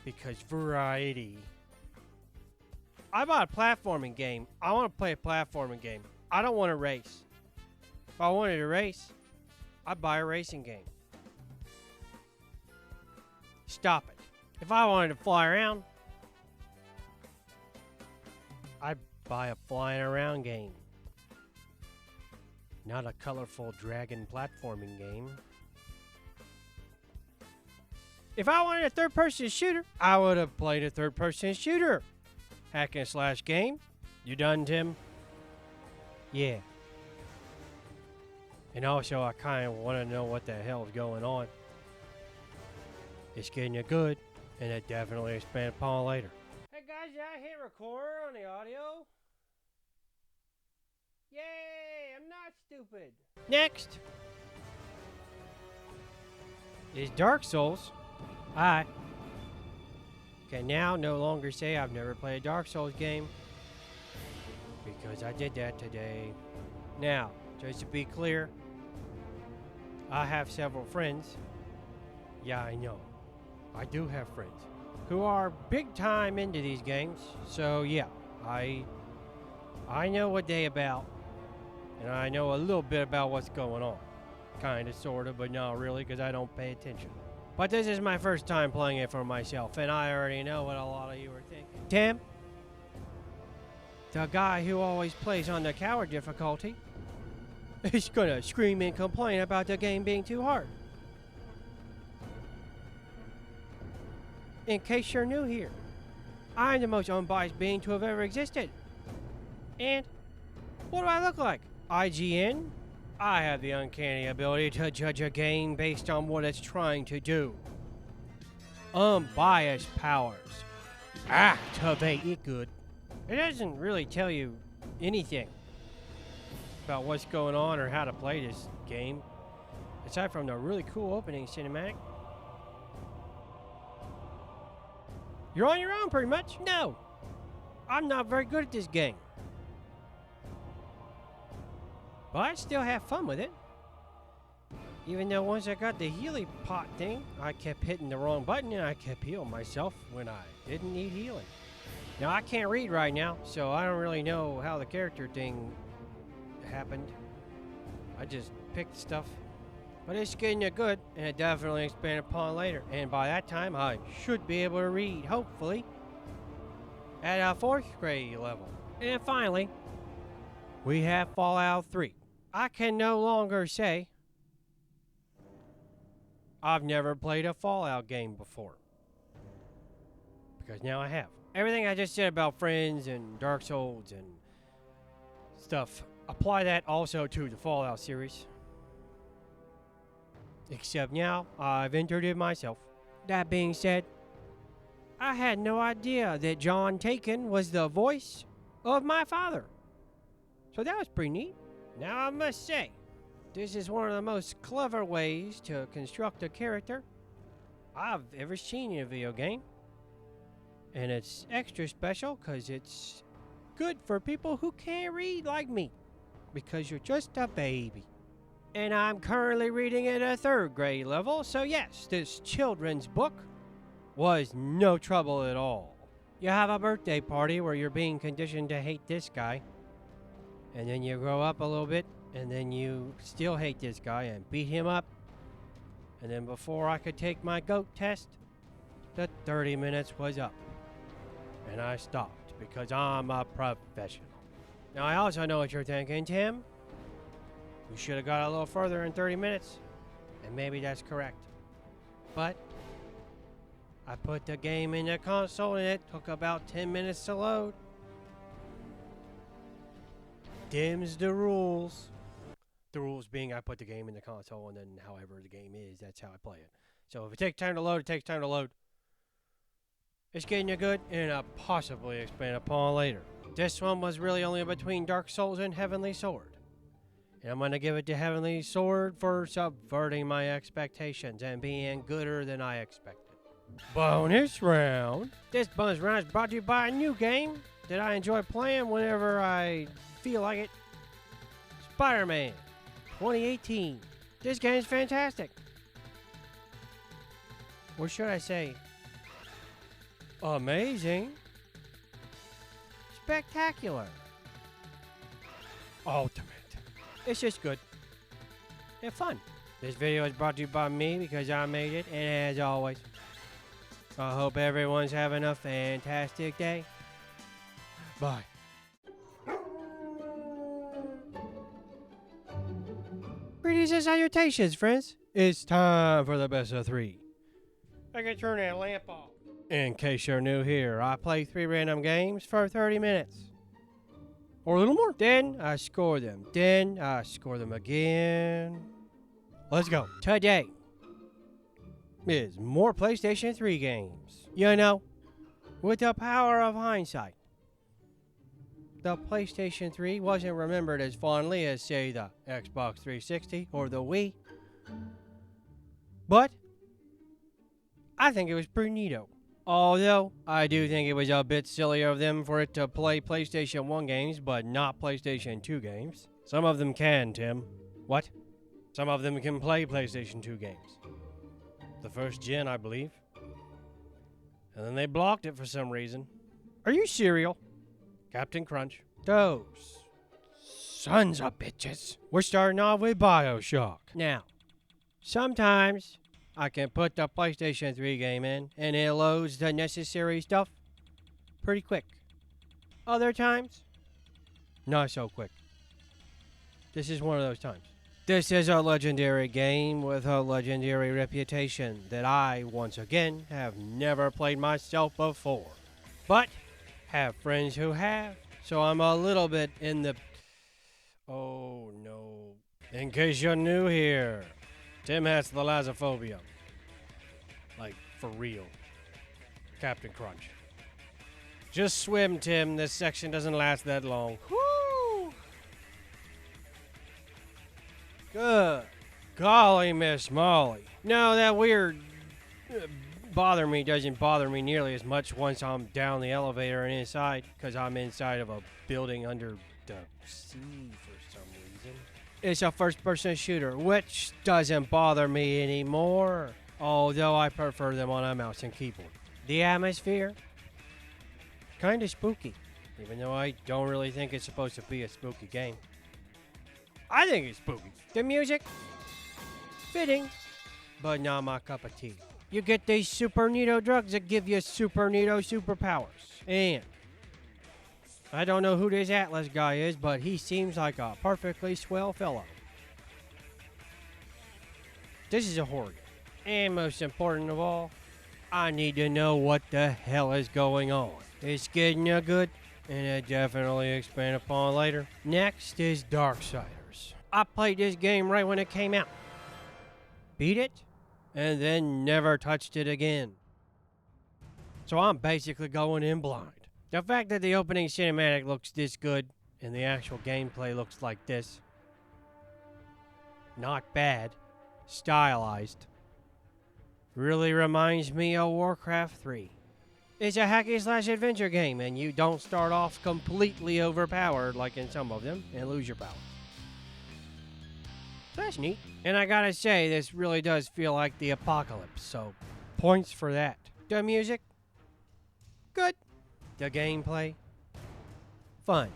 Because variety. I bought a platforming game. I want to play a platforming game. I don't want to race. If I wanted to race, I'd buy a racing game. Stop it. If I wanted to fly around, I'd buy a flying around game. Not a colorful dragon platforming game. If I wanted a third-person shooter, I would have played a third-person shooter. Hack and slash game. You done, Tim? Yeah. And also, I kind of want to know what the hell's going on. It's getting you good, and it definitely expand upon later. Hey guys, did I hit record on the audio? Yay, I'm not stupid. Next is Dark Souls. I can now no longer say I've never played a Dark Souls game because I did that today. Now, just to be clear, I have several friends. Yeah, I know. I do have friends who are big time into these games. So yeah, I know what they about. And I know a little bit about what's going on. Kinda, sorta, but not really because I don't pay attention. But this is my first time playing it for myself, and I already know what a lot of you are thinking. Tim, the guy who always plays on the coward difficulty, is gonna scream and complain about the game being too hard. In case you're new here, I'm the most unbiased being to have ever existed. And what do I look like? IGN? I have the uncanny ability to judge a game based on what it's trying to do. Unbiased powers. Activate it good. It doesn't really tell you anything about what's going on or how to play this game, aside from the really cool opening cinematic. You're on your own, pretty much. No, I'm not very good at this game. But I still have fun with it. Even though once I got the healing pot thing, I kept hitting the wrong button and I kept healing myself when I didn't need healing. Now, I can't read right now, so I don't really know how the character thing happened. I just picked stuff. But it's getting you good, and it definitely expand upon later. And by that time, I should be able to read, hopefully, at a 4th grade level. And finally, we have Fallout 3. I can no longer say I've never played a Fallout game before. Because now I have. Everything I just said about Friends and Dark Souls and stuff, apply that also to the Fallout series. Except now, I've entered it myself. That being said, I had no idea that John Taken was the voice of my father. So that was pretty neat. Now I must say, this is one of the most clever ways to construct a character I've ever seen in a video game. And it's extra special because it's good for people who can't read like me. Because you're just a baby. And I'm currently reading at a 3rd grade level, so yes, this children's book was no trouble at all. You have a birthday party where you're being conditioned to hate this guy. And then you grow up a little bit, and then you still hate this guy and beat him up. And then before I could take my goat test, the 30 minutes was up. And I stopped because I'm a professional. Now I also know what you're thinking, Tim. You should have got a little further in 30 minutes. And maybe that's correct. But I put the game in the console and it took about 10 minutes to load. Dim's the rules. The rules being I put the game in the console and then however the game is, that's how I play it. So if it takes time to load, it takes time to load. It's getting you good and I'll possibly expand upon later. This one was really only between Dark Souls and Heavenly Sword. And I'm going to give it to Heavenly Sword for subverting my expectations and being gooder than I expected. Bonus round. This bonus round is brought to you by a new game that I enjoy playing whenever I feel like it. Spider-Man 2018. This game's fantastic. Or should I say, amazing, spectacular, ultimate. It's just good and fun. This video is brought to you by me because I made it, and as always, I hope everyone's having a fantastic day. Bye. Greetings and salutations, friends. It's time for the best of 3. I can turn that lamp off. In case you're new here, I play 3 random games for 30 minutes. Or a little more. Then I score them. Then I score them again. Let's go. Today is more PlayStation 3 games. You know, with the power of hindsight, the PlayStation 3 wasn't remembered as fondly as, say, the Xbox 360 or the Wii. But I think it was pretty neato. Although, I do think it was a bit silly of them for it to play PlayStation 1 games, but not PlayStation 2 games. Some of them can, Tim. What? Some of them can play PlayStation 2 games. The first gen, I believe. And then they blocked it for some reason. Are you serial? Captain Crunch. Those sons of bitches. We're starting off with BioShock. Now, sometimes I can put the PlayStation 3 game in, and it loads the necessary stuff pretty quick. Other times, not so quick. This is one of those times. This is a legendary game with a legendary reputation that I, once again, have never played myself before. But have friends who have, so I'm a little bit in the... Oh, no. In case you're new here, Tim has thalassophobia. Like, for real. Captain Crunch. Just swim, Tim. This section doesn't last that long. Woo! Good. Golly, Miss Molly. No, that weird bother me doesn't bother me nearly as much once I'm down the elevator and inside, because I'm inside of a building under the sea for some reason. It's a first-person shooter, which doesn't bother me anymore, although I prefer them on a mouse and keyboard. The atmosphere, kind of spooky, even though I don't really think it's supposed to be a spooky game. I think it's spooky. The music, fitting, but not my cup of tea. You get these super neato drugs that give you super neato superpowers. And I don't know who this Atlas guy is, but he seems like a perfectly swell fellow. This is a horror game. And most important of all, I need to know what the hell is going on. It's getting you good, and it definitely expand upon later. Next is Darksiders. I played this game right when it came out. Beat it, and then never touched it again. So I'm basically going in blind. The fact that the opening cinematic looks this good, and the actual gameplay looks like this. Not bad. Stylized. Really reminds me of Warcraft 3. It's a hacky-slash-adventure game, and you don't start off completely overpowered like in some of them, and lose your power. So that's neat. And I gotta say, this really does feel like the apocalypse, so points for that. The music? Good. The gameplay? Fun.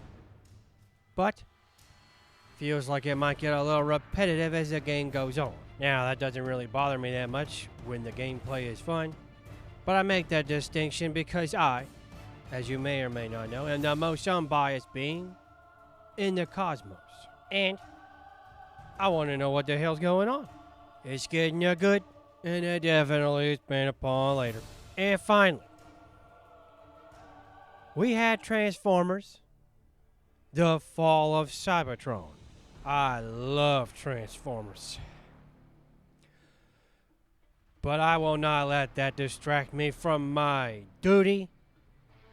But feels like it might get a little repetitive as the game goes on. Now, that doesn't really bother me that much when the gameplay is fun, but I make that distinction because I, as you may or may not know, am the most unbiased being in the cosmos. And I want to know what the hell's going on. It's getting you good, and it definitely is been upon later. And finally, we had Transformers, The Fall of Cybertron. I love Transformers. But I will not let that distract me from my duty.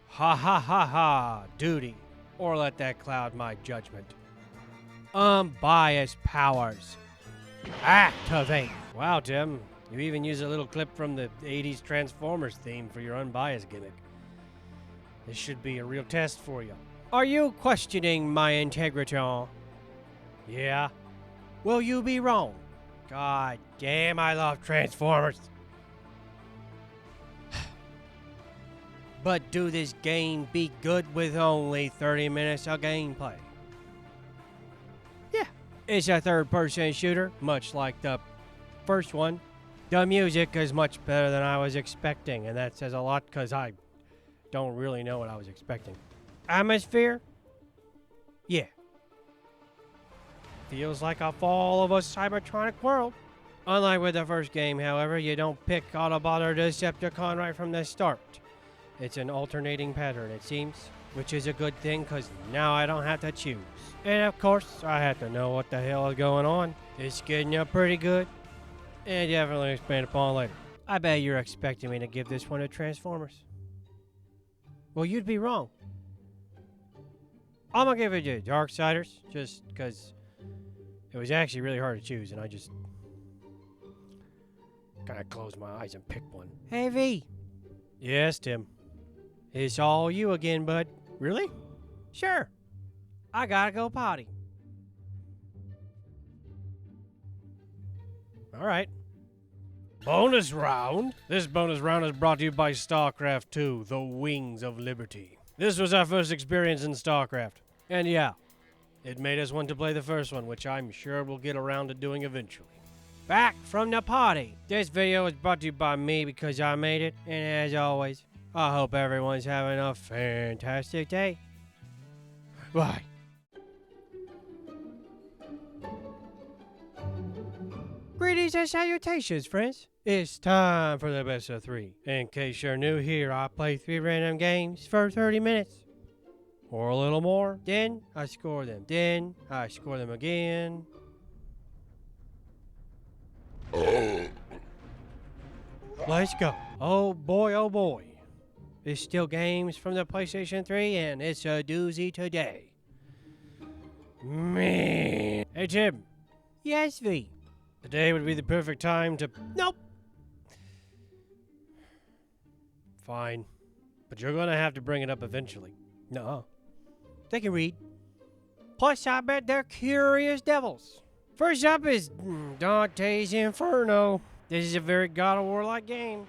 Ha ha ha ha, duty. Or let that cloud my judgment. Unbiased powers. Activate. Wow, Tim. You even use a little clip from the 80s Transformers theme for your unbiased gimmick. This should be a real test for you. Are you questioning my integrity? Yeah? Will you be wrong? God damn, I love Transformers. But do this game be good with only 30 minutes of gameplay? Yeah. It's a third-person shooter, much like the first one. The music is much better than I was expecting, and that says a lot because I don't really know what I was expecting. Atmosphere? Yeah. Feels like a fall of a cybertronic world. Unlike with the first game, however, you don't pick Autobot or Decepticon right from the start. It's an alternating pattern, it seems, which is a good thing because now I don't have to choose. And of course, I have to know what the hell is going on. It's getting up pretty good, and definitely expand upon later. I bet you're expecting me to give this one to Transformers. Well, you'd be wrong. I'm gonna give it to Darksiders, just because it was actually really hard to choose, and I just kind of closed my eyes and picked one. Hey, V. Yes, Tim. It's all you again, bud. Really? Sure. I gotta go potty. All right. Bonus round. This bonus round is brought to you by StarCraft 2, The Wings of Liberty. This was our first experience in StarCraft. And yeah, it made us want to play the first one, which I'm sure we'll get around to doing eventually. Back from the party. This video is brought to you by me because I made it. And as always, I hope everyone's having a fantastic day. Bye. Greetings and salutations, friends. It's time for the best of 3. In case you're new here, I play 3 random games for 30 minutes. Or a little more. Then I score them. Then I score them again. Let's go. Oh boy, oh boy. It's still games from the PlayStation 3, and it's a doozy today. Man. Hey, Tim. Yes, V. Today would be the perfect time to... Nope. Fine. But you're gonna have to bring it up eventually. No. They can read. Plus, I bet they're curious devils. First up is Dante's Inferno. This is a very God of War-like game.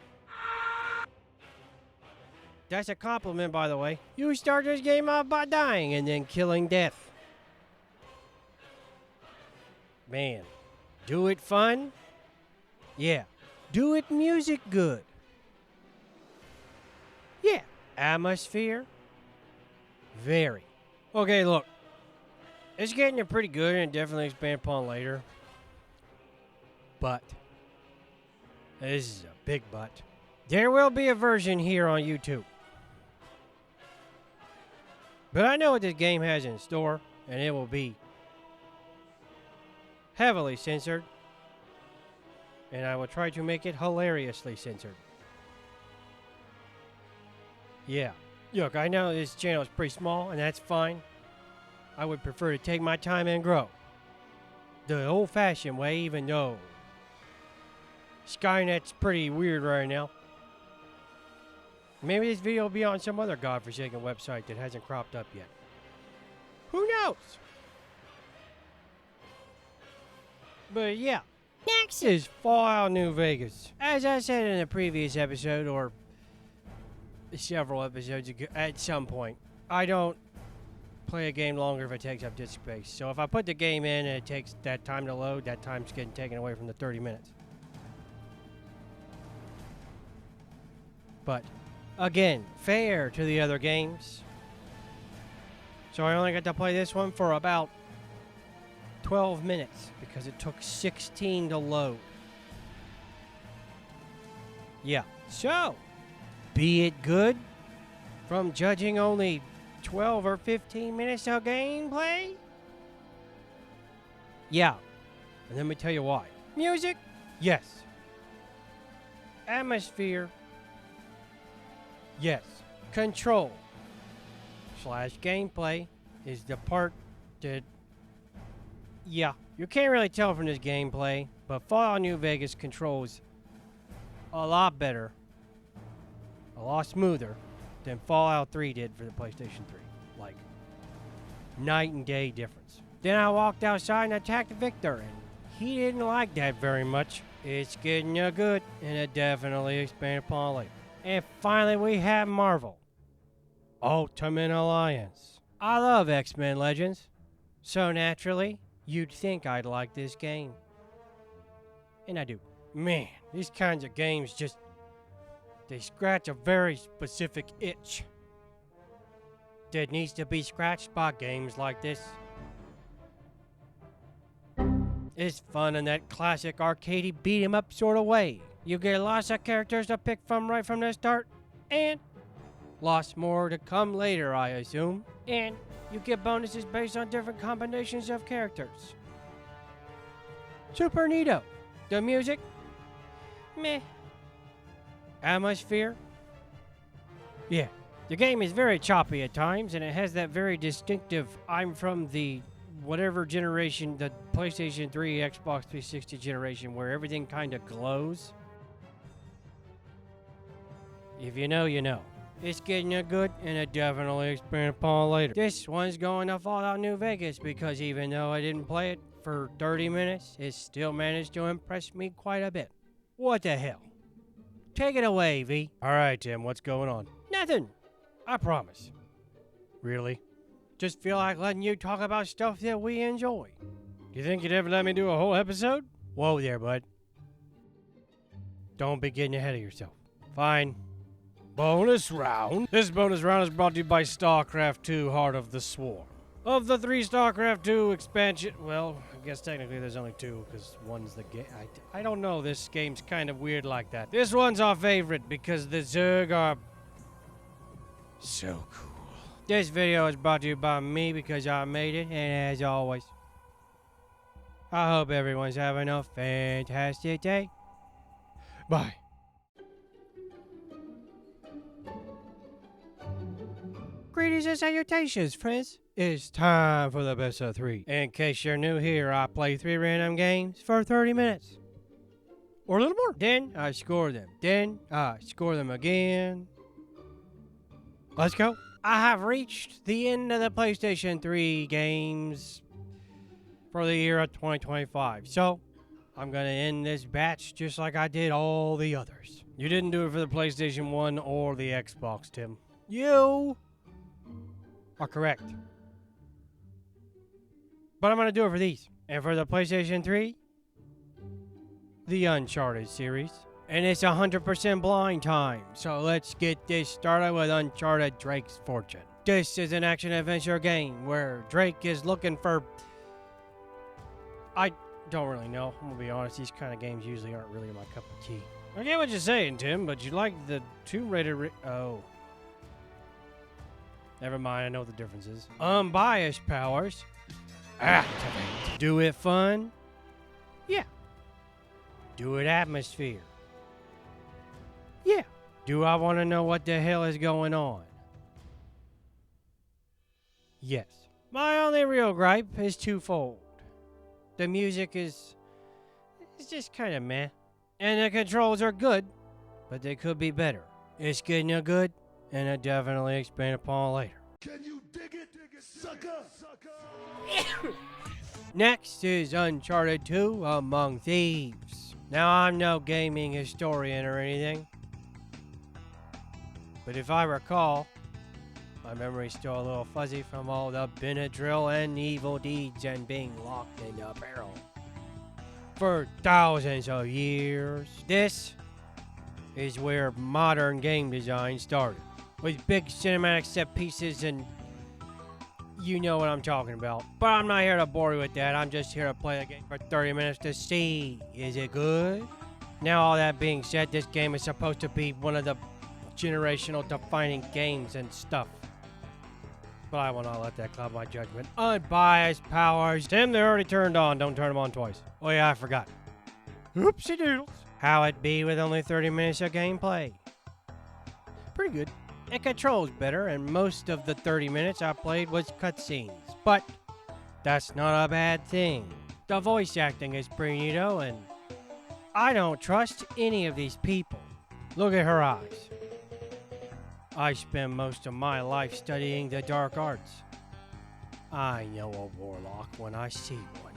That's a compliment, by the way. You start this game out by dying and then killing death. Man. Do it fun? Yeah. Do it music good? Yeah. Atmosphere? Very. Okay, look. It's getting you pretty good and definitely expand upon later. But. This is a big but. There will be a version here on YouTube. But I know what this game has in store, and it will be heavily censored, and I will try to make it hilariously censored. Yeah. Look, I know this channel is pretty small, and that's fine. I would prefer to take my time and grow. The old-fashioned way, even though Skynet's pretty weird right now. Maybe this video will be on some other godforsaken website that hasn't cropped up yet. Who knows? But yeah, next is Fallout New Vegas. As I said in a previous episode, or several episodes ago, at some point, I don't play a game longer if it takes up disk space. So if I put the game in and it takes that time to load, that time's getting taken away from the 30 minutes. But, again, fair to the other games. So I only got to play this one for about 12 minutes because it took 16 to load. Yeah, so, be it good from judging only 12 or 15 minutes of gameplay? Yeah, and let me tell you why. Music? Yes. Atmosphere? Yes. Control / gameplay is the part that, yeah, you can't really tell from this gameplay, but Fallout New Vegas controls a lot better, a lot smoother than Fallout 3 did for the PlayStation 3. Like, night and day difference. Then I walked outside and attacked Victor, and he didn't like that very much. It's getting you good, and it definitely expand upon later. And finally, we have Marvel Ultimate Alliance. I love X-Men Legends, so naturally, you'd think I'd like this game. And I do. Man, these kinds of games just, they scratch a very specific itch that needs to be scratched by games like this. It's fun in that classic arcadey beat-em-up sort of way. You get lots of characters to pick from right from the start, and lots more to come later, I assume. And you get bonuses based on different combinations of characters. Super neato. The music? Meh. Atmosphere? Yeah. The game is very choppy at times, and it has that very distinctive, I'm from the whatever generation, the PlayStation 3, Xbox 360 generation, where everything kind of glows. If you know, you know. It's getting you good, and it definitely expand upon later. This one's going to Fallout New Vegas because even though I didn't play it for 30 minutes, it still managed to impress me quite a bit. What the hell? Take it away, V. Alright, Tim, what's going on? Nothing. I promise. Really? Just feel like letting you talk about stuff that we enjoy. You think you'd ever let me do a whole episode? Whoa there, bud. Don't be getting ahead of yourself. Fine. Bonus round. This bonus round is brought to you by StarCraft 2 Heart of the Swarm. Of the 3 StarCraft 2 expansion, well, I guess technically there's only 2 because one's the game. I don't know, this game's kind of weird like that. This one's our favorite because the Zerg are so cool. This video is brought to you by me because I made it, and as always, I hope everyone's having a fantastic day. Bye. Greetings and salutations, friends. It's time for the best of 3. In case you're new here, I play 3 random games for 30 minutes. Or a little more. Then I score them. Then I score them again. Let's go. I have reached the end of the PlayStation 3 games for the year of 2025. So, I'm going to end this batch just like I did all the others. You didn't do it for the PlayStation 1 or the Xbox, Tim. You are correct. But I'm going to do it for these. And for the PlayStation 3, the Uncharted series. And it's 100% blind time. So let's get this started with Uncharted Drake's Fortune. This is an action-adventure game where Drake is looking for... I don't really know. I'm going to be honest. These kind of games usually aren't really my cup of tea. I get what you're saying, Tim, but you like the Tomb Raider... Oh. Never mind, I know what the difference is. Unbiased powers. Activate. Do it fun? Yeah. Do it atmosphere? Yeah. Do I want to know what the hell is going on? Yes. My only real gripe is twofold. The music is... It's just kind of meh. And the controls are good, but they could be better. It's getting you good, and it definitely expand upon later. Can you dig it, sucker? Next is Uncharted 2 Among Thieves. Now, I'm no gaming historian or anything, but if I recall, My memory's still a little fuzzy from all the Benadryl and evil deeds and being locked in a barrel for thousands of years. This is where modern game design started, with big cinematic set pieces and you know what I'm talking about. But I'm not here to bore you with that. I'm just here to play the game for 30 minutes to see, is it good? Now, all that being said, this game is supposed to be one of the generational defining games and stuff. But I will not let that cloud my judgment. Unbiased powers. Tim, they're already turned on. Don't turn them on twice. Oh yeah, I forgot. Oopsie doodles. How it be with only 30 minutes of gameplay? Pretty good. It controls better, and most of the 30 minutes I played was cutscenes. But that's not a bad thing. The voice acting is pretty neato, and I don't trust any of these people. Look at her eyes. I spend most of my life studying the dark arts. I know a warlock when I see one.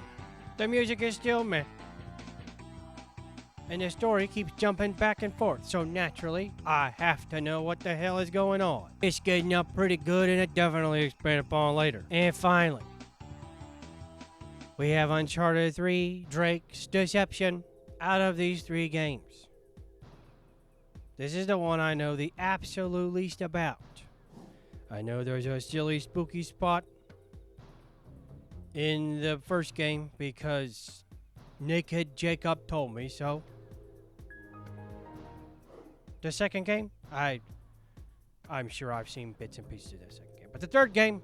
The music is still meh. And the story keeps jumping back and forth, so naturally, I have to know what the hell is going on. It's getting up pretty good, and it definitely expanded upon later. And finally, we have Uncharted 3, Drake's Deception. Out of these 3 games, this is the one I know the absolute least about. I know there's a silly spooky spot in the first game because Naked Jacob told me so. The second game, I'm sure I've seen bits and pieces of the second game. But the third game,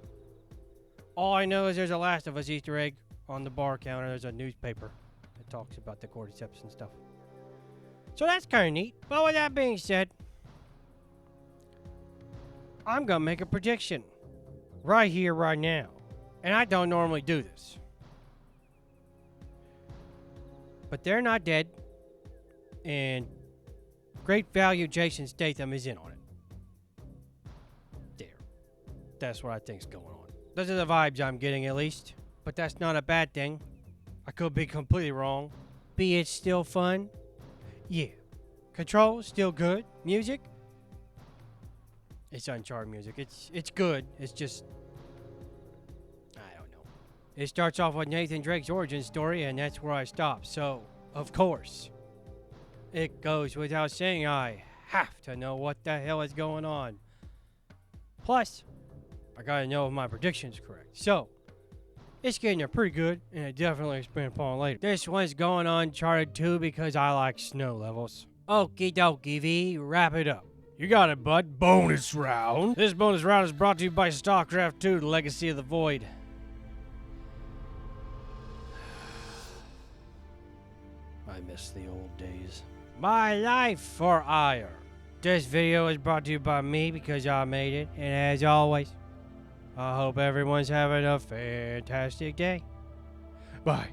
all I know is there's a Last of Us Easter egg on the bar counter. There's a newspaper that talks about the cordyceps and stuff. So that's kind of neat. But with that being said, I'm going to make a prediction right here, right now. And I don't normally do this. But they're not dead. And great value Jason Statham is in on it. There. That's what I think's going on. Those are the vibes I'm getting, at least. But that's not a bad thing. I could be completely wrong. Be it still fun? Yeah. Controls, still good. Music? It's Uncharted music. It's good. It's just, I don't know. It starts off with Nathan Drake's origin story, and that's where I stop. So, of course, it goes without saying I have to know what the hell is going on. Plus, I gotta know if my prediction's correct. So, it's getting there pretty good, and it definitely expand upon later. This one's going on Uncharted 2 because I like snow levels. Okie dokie, V, wrap it up. You got it, bud. Bonus round. This bonus round is brought to you by StarCraft 2, The Legacy of the Void. I miss the old days. My life for ire. This video is brought to you by me because I made it, and as always, I hope everyone's having a fantastic day. Bye.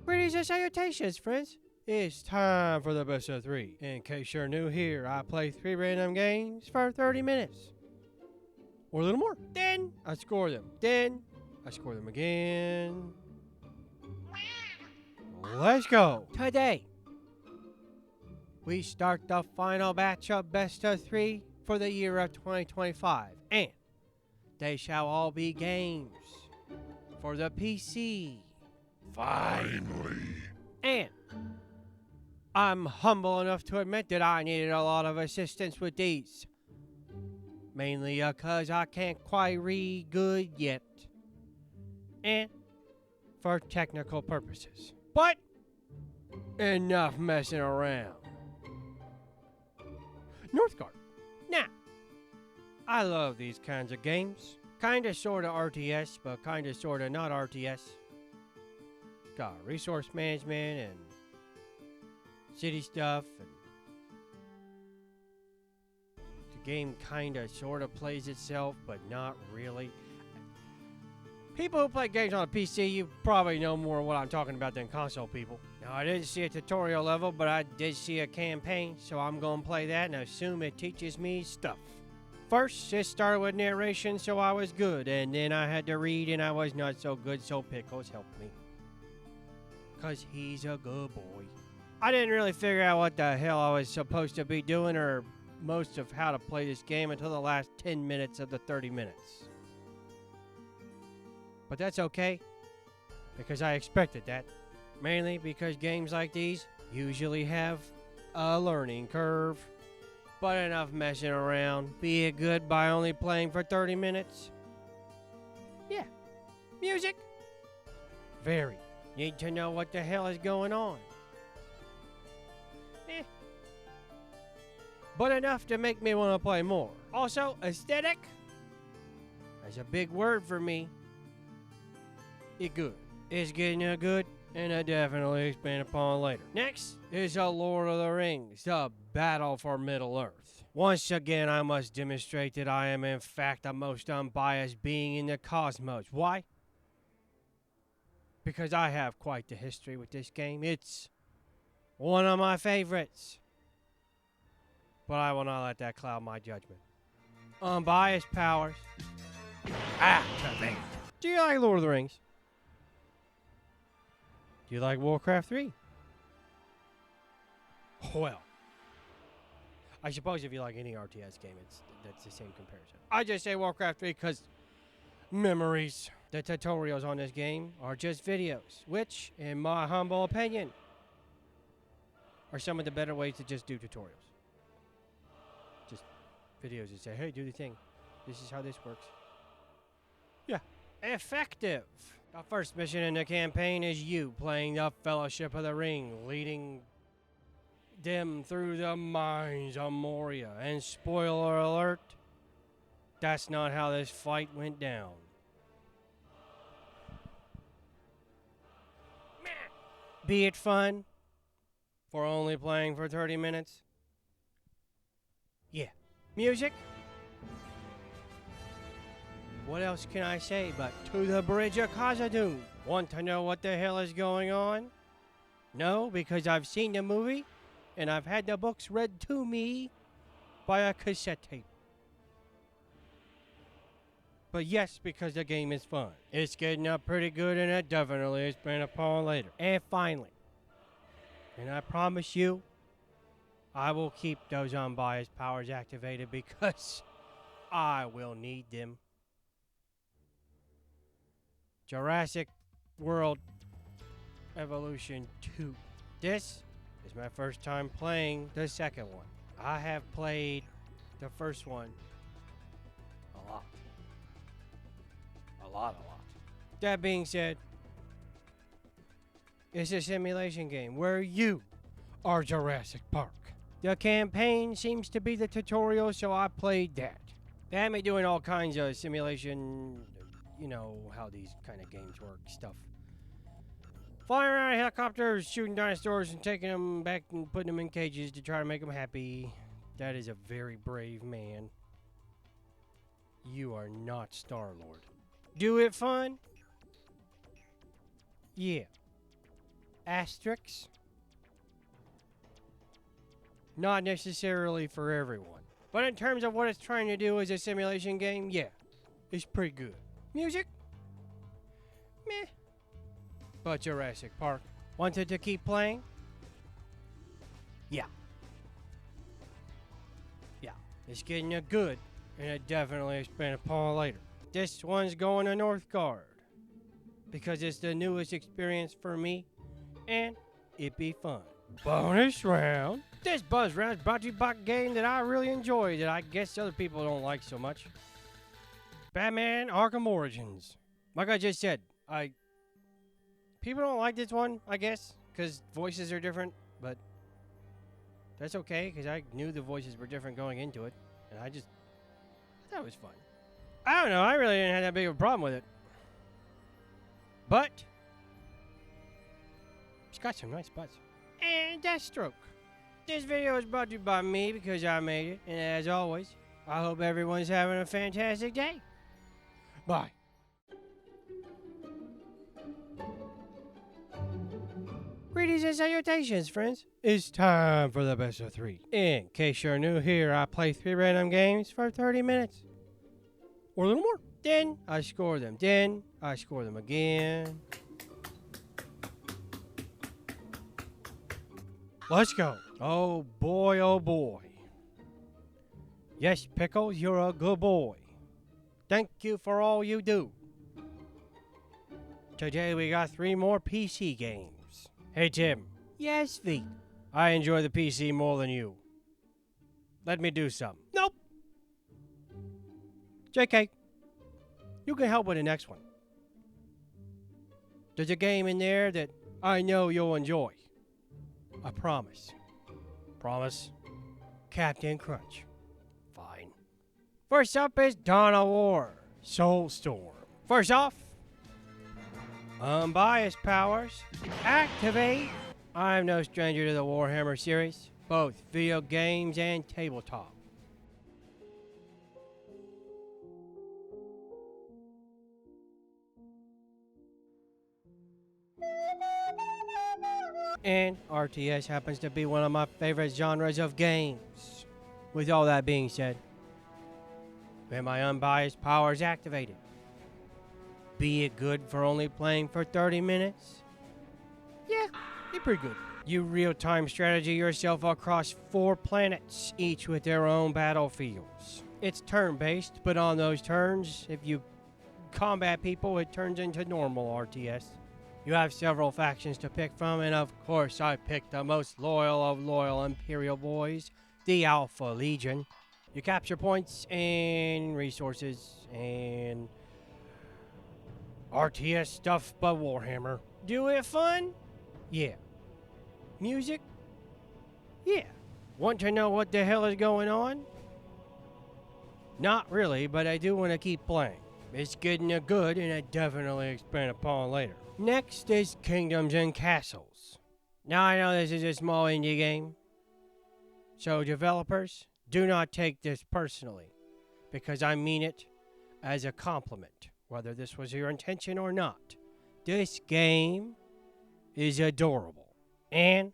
Greetings and salutations, friends. It's time for the best of 3. In case you're new here, I play 3 random games for 30 minutes. Or a little more. Then I score them. Then I score them again. Let's go. Today, we start the final batch of best of 3 for the year of 2025. And they shall all be games for the PC. Finally. And I'm humble enough to admit that I needed a lot of assistance with these. Mainly because I can't quite read good yet. And for technical purposes. But enough messing around. Northgard. Now, I love these kinds of games. Kinda sorta RTS, but kinda sorta not RTS. Got resource management and city stuff, and the game kinda sorta plays itself, but not really. People who play games on a PC, you probably know more of what I'm talking about than console people. Now, I didn't see a tutorial level, but I did see a campaign, so I'm gonna play that and assume it teaches me stuff. First, it started with narration, so I was good, and then I had to read, and I was not so good, so Pickles helped me. 'Cause he's a good boy. I didn't really figure out what the hell I was supposed to be doing, or most of how to play this game until the last 10 minutes of the 30 minutes. But that's okay, because I expected that. Mainly because games like these usually have a learning curve. But enough messing around. Be it good by only playing for 30 minutes? Yeah. Music? Very. Need to know what the hell is going on. But enough to make me want to play more. Also, aesthetic? That's a big word for me. It good. It's getting a good, and I definitely expand upon later. Next is The Lord of the Rings, the battle for Middle-earth. Once again, I must demonstrate that I am in fact the most unbiased being in the cosmos. Why? Because I have quite the history with this game. It's one of my favorites. But I will not let that cloud my judgment. Unbiased powers. Activate. Do you like Lord of the Rings? Do you like Warcraft 3? Well, I suppose if you like any RTS game, that's the same comparison. I just say Warcraft 3 because memories. The tutorials on this game are just videos, which, in my humble opinion, are some of the better ways to just do tutorials. Just videos that say, hey, do the thing. This is how this works. Yeah. Effective. The first mission in the campaign is you playing the Fellowship of the Ring, leading them through the mines of Moria. And spoiler alert, that's not how this fight went down. Be it fun for only playing for 30 minutes? Yeah. Music? What else can I say but to the bridge of Khazad-dûm? Want to know what the hell is going on? No, because I've seen the movie and I've had the books read to me by a cassette tape. But yes, because the game is fun. It's getting up pretty good and it definitely is been upon later. And finally, and I promise you, I will keep those unbiased powers activated because I will need them. Jurassic World Evolution 2. This is my first time playing the second one. I have played the first one a lot. A lot. That being said, it's a simulation game where you are Jurassic Park. The campaign seems to be the tutorial, so I played that. They had me doing all kinds of simulation, you know how these kind of games work, stuff. Flying around in helicopters, shooting dinosaurs and taking them back and putting them in cages to try to make them happy. That is a very brave man. You are not Star-Lord. Do it fun? Yeah. Asterisks? Not necessarily for everyone. But in terms of what it's trying to do as a simulation game, yeah. It's pretty good. Music? Meh. But Jurassic Park. Wanted to keep playing? Yeah. Yeah. It's getting a good, and it definitely expand upon later. This one's going to Northgard. Because it's the newest experience for me, and it be fun. Bonus round. This buzz round is brought to you by a game that I really enjoy that I guess other people don't like so much. Batman Arkham Origins. Like I just said, people don't like this one, I guess, because voices are different, but that's okay, because I knew the voices were different going into it, and I thought it was fun. I don't know, I really didn't have that big of a problem with it. But it's got some nice butts. And Deathstroke. This video is brought to you by me because I made it. And as always, I hope everyone's having a fantastic day. Bye. Greetings Greetings and salutations, friends. It's time for the best of 3. In case you're new here, I play 3 random games for 30 minutes. Or a little more. Then I score them. Then I score them again. Let's go. Oh boy, oh boy. Yes, Pickles, you're a good boy. Thank you for all you do. Today we got 3 more PC games. Hey Tim. Yes, V. I enjoy the PC more than you. Let me do some. Nope. JK. You can help with the next one. There's a game in there that I know you'll enjoy. I promise. Promise? Captain Crunch. Fine. First up is Dawn of War. Soulstorm. First off, unbiased powers. Activate. I'm no stranger to the Warhammer series, both video games and tabletop. And RTS happens to be one of my favorite genres of games. With all that being said, when my unbiased powers activated, be it good for only playing for 30 minutes? Yeah, they're pretty good. You real-time strategy yourself across 4 planets, each with their own battlefields. It's turn-based, but on those turns, if you combat people, it turns into normal RTS. You have several factions to pick from, and of course I picked the most loyal of loyal Imperial boys, the Alpha Legion. You capture points and resources and RTS stuff but Warhammer. Do it fun? Yeah. Music? Yeah. Want to know what the hell is going on? Not really, but I do want to keep playing. It's getting a good, and I definitely expand upon later. Next is Kingdoms and Castles. Now I know this is a small indie game, so developers, do not take this personally, because I mean it as a compliment, whether this was your intention or not. This game is adorable and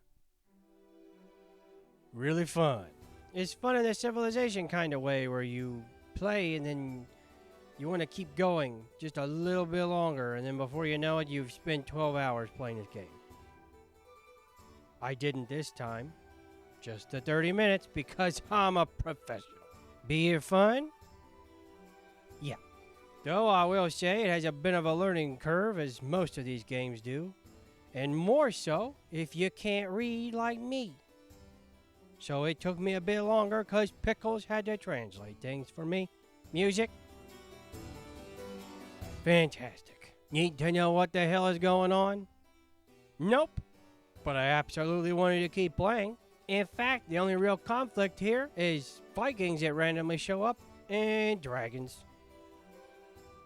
really fun. It's fun in a Civilization kind of way where you play and then you want to keep going just a little bit longer, and then before you know it, you've spent 12 hours playing this game. I didn't this time. Just the 30 minutes because I'm a professional. Be it fun? Yeah. Though I will say it has a bit of a learning curve, as most of these games do. And more so if you can't read like me. So it took me a bit longer because Pickles had to translate things for me. Music? Fantastic. Need to know what the hell is going on? Nope. But I absolutely wanted to keep playing. In fact, the only real conflict here is Vikings that randomly show up and dragons.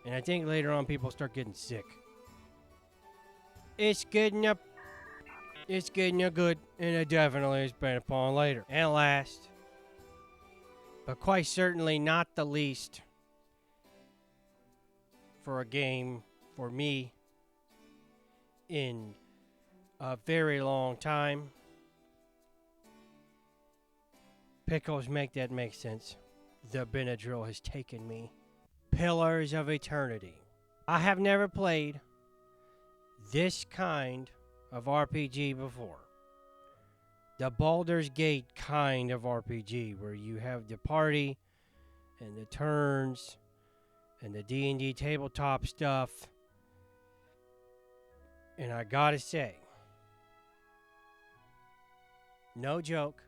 And I think later on people start getting sick. It's getting a good, and it definitely is been upon later. And last, but quite certainly not the least, for a game for me in a very long time. Pickles, make that make sense. The Benadryl has taken me. Pillars of Eternity. I have never played this kind of RPG before. The Baldur's Gate kind of RPG, where you have the party and the turns and the D&D tabletop stuff. And I gotta say, no joke,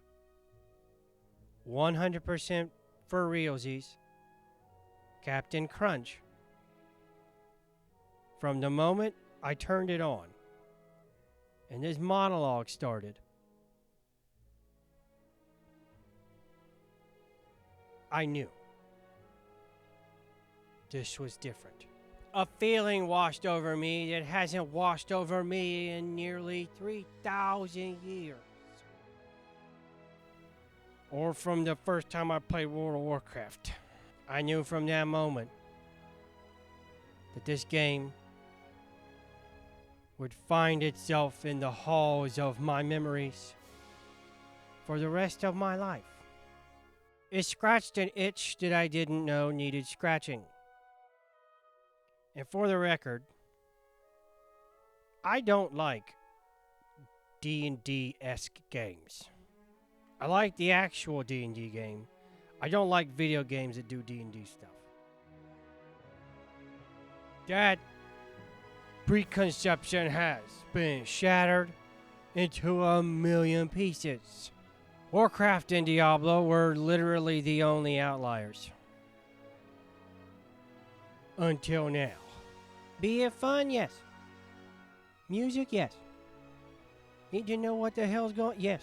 100% for realsies, Captain Crunch, from the moment I turned it on and this monologue started, I knew this was different. A feeling washed over me that hasn't washed over me in nearly 3,000 years. Or from the first time I played World of Warcraft. I knew from that moment that this game would find itself in the halls of my memories for the rest of my life. It scratched an itch that I didn't know needed scratching. And for the record, I don't like D&D-esque games. I like the actual D&D game. I don't like video games that do D&D stuff. That preconception has been shattered into a million pieces. Warcraft and Diablo were literally the only outliers. Until now. Be it fun? Yes. Music? Yes. Need to know what the hell's going? Yes.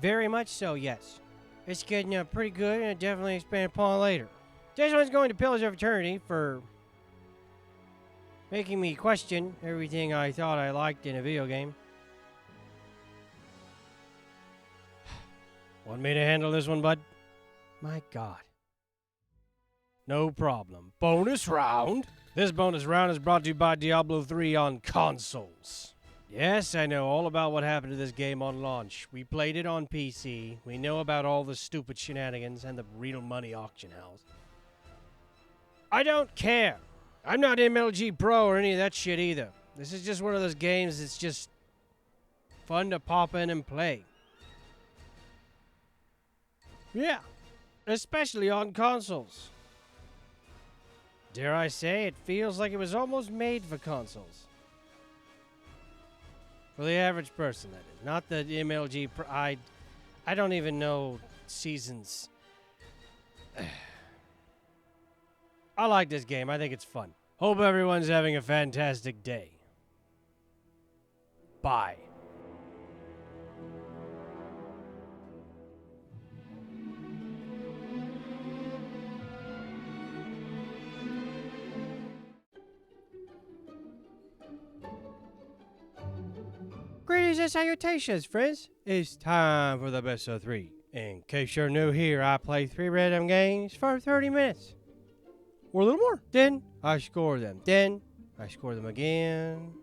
Very much so, yes. It's getting pretty good and definitely expand upon later. This one's going to Pillars of Eternity for making me question everything I thought I liked in a video game. Want me to handle this one, bud? My God. No problem. Bonus round. This bonus round is brought to you by Diablo 3 on consoles. Yes, I know all about what happened to this game on launch. We played it on PC. We know about all the stupid shenanigans and the real money auction house. I don't care. I'm not MLG Pro or any of that shit either. This is just one of those games that's just fun to pop in and play. Yeah, especially on consoles. Dare I say, it feels like it was almost made for consoles. For the average person, that is. Not the MLG Pro. I don't even know seasons. I like this game. I think it's fun. Hope everyone's having a fantastic day. Bye. Greetings and salutations, friends. It's time for the best of 3. In case you're new here, I play 3 random games for 30 minutes. Or a little more. Then I score them. Then I score them again.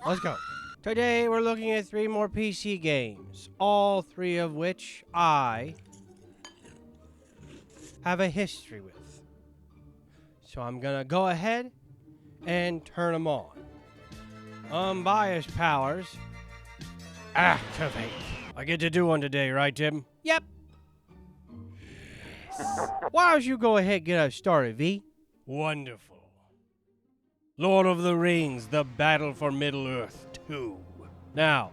Let's go. Today we're looking at 3 more PC games. All 3 of which I have a history with. So I'm gonna go ahead and turn them on. Unbiased powers. Activate. I get to do one today, right, Tim? Yep. Yes. Why don't you go ahead and get us started, V? Wonderful. Lord of the Rings, The Battle for Middle-earth 2. Now,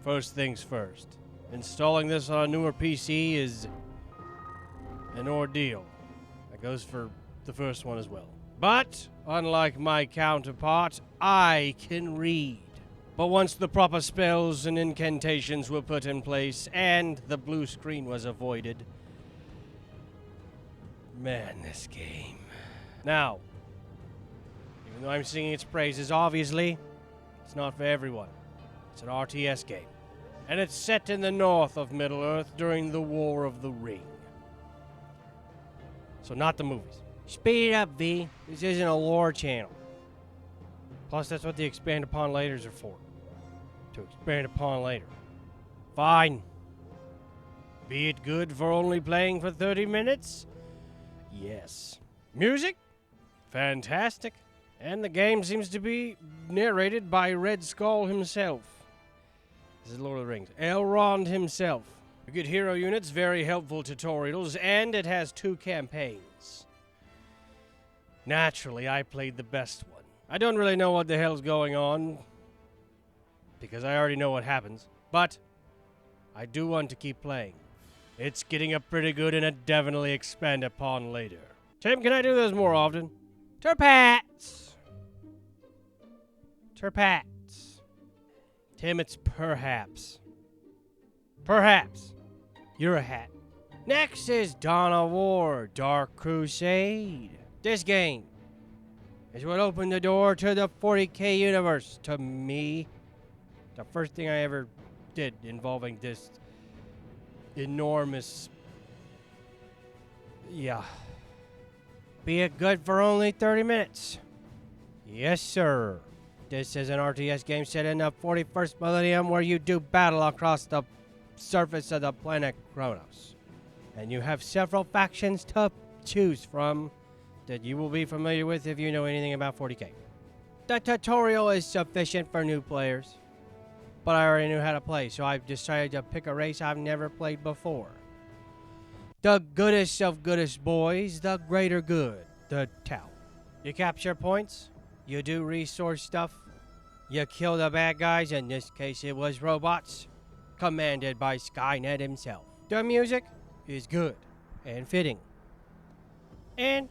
first things first. Installing this on a newer PC is an ordeal. That goes for the first one as well. But, unlike my counterpart, I can read. But once the proper spells and incantations were put in place and the blue screen was avoided, man, this game. Now, even though I'm singing its praises, obviously, it's not for everyone. It's an RTS game. And it's set in the north of Middle-earth during the War of the Ring. So not the movies. Speed it up, V. This isn't a lore channel. Plus, that's what the expand upon laters are for. To expand upon later. Fine. Be it good for only playing for 30 minutes? Yes. Music? Fantastic. And the game seems to be narrated by Red Skull himself. This is Lord of the Rings. Elrond himself. You get hero units, very helpful tutorials, and it has 2 campaigns. Naturally, I played the best one. I don't really know what the hell's going on, because I already know what happens, but I do want to keep playing. It's getting up pretty good and it definitely expand upon later. Tim, can I do this more often? Terpats! Terpats. Tim, it's perhaps. Perhaps. You're a hat. Next is Dawn of War, Dark Crusade. This game is what opened the door to the 40K universe to me. The first thing I ever did involving this enormous... Yeah. Be it good for only 30 minutes. Yes, sir. This is an RTS game set in the 41st millennium where you do battle across the surface of the planet Kronos. And you have several factions to choose from that you will be familiar with if you know anything about 40K. The tutorial is sufficient for new players, but I already knew how to play, so I've decided to pick a race I've never played before. The goodest of goodest boys, the greater good, the Tau. You capture points, you do resource stuff, you kill the bad guys, in this case it was robots, commanded by Skynet himself. The music is good and fitting. And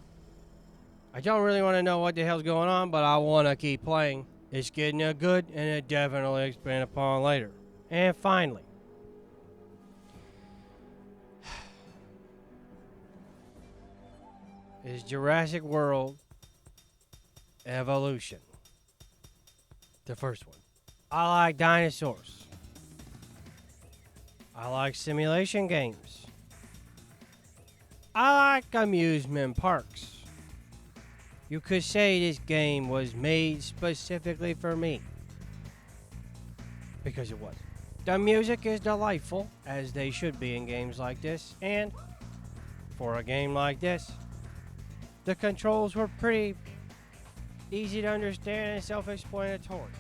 I don't really want to know what the hell's going on, but I want to keep playing. It's getting a good, and it definitely expand upon later. And finally, is Jurassic World Evolution. The first one. I like dinosaurs. I like simulation games. I like amusement parks. You could say this game was made specifically for me. Because it was. The music is delightful, as they should be in games like this, and for a game like this, the controls were pretty easy to understand and self-explanatory.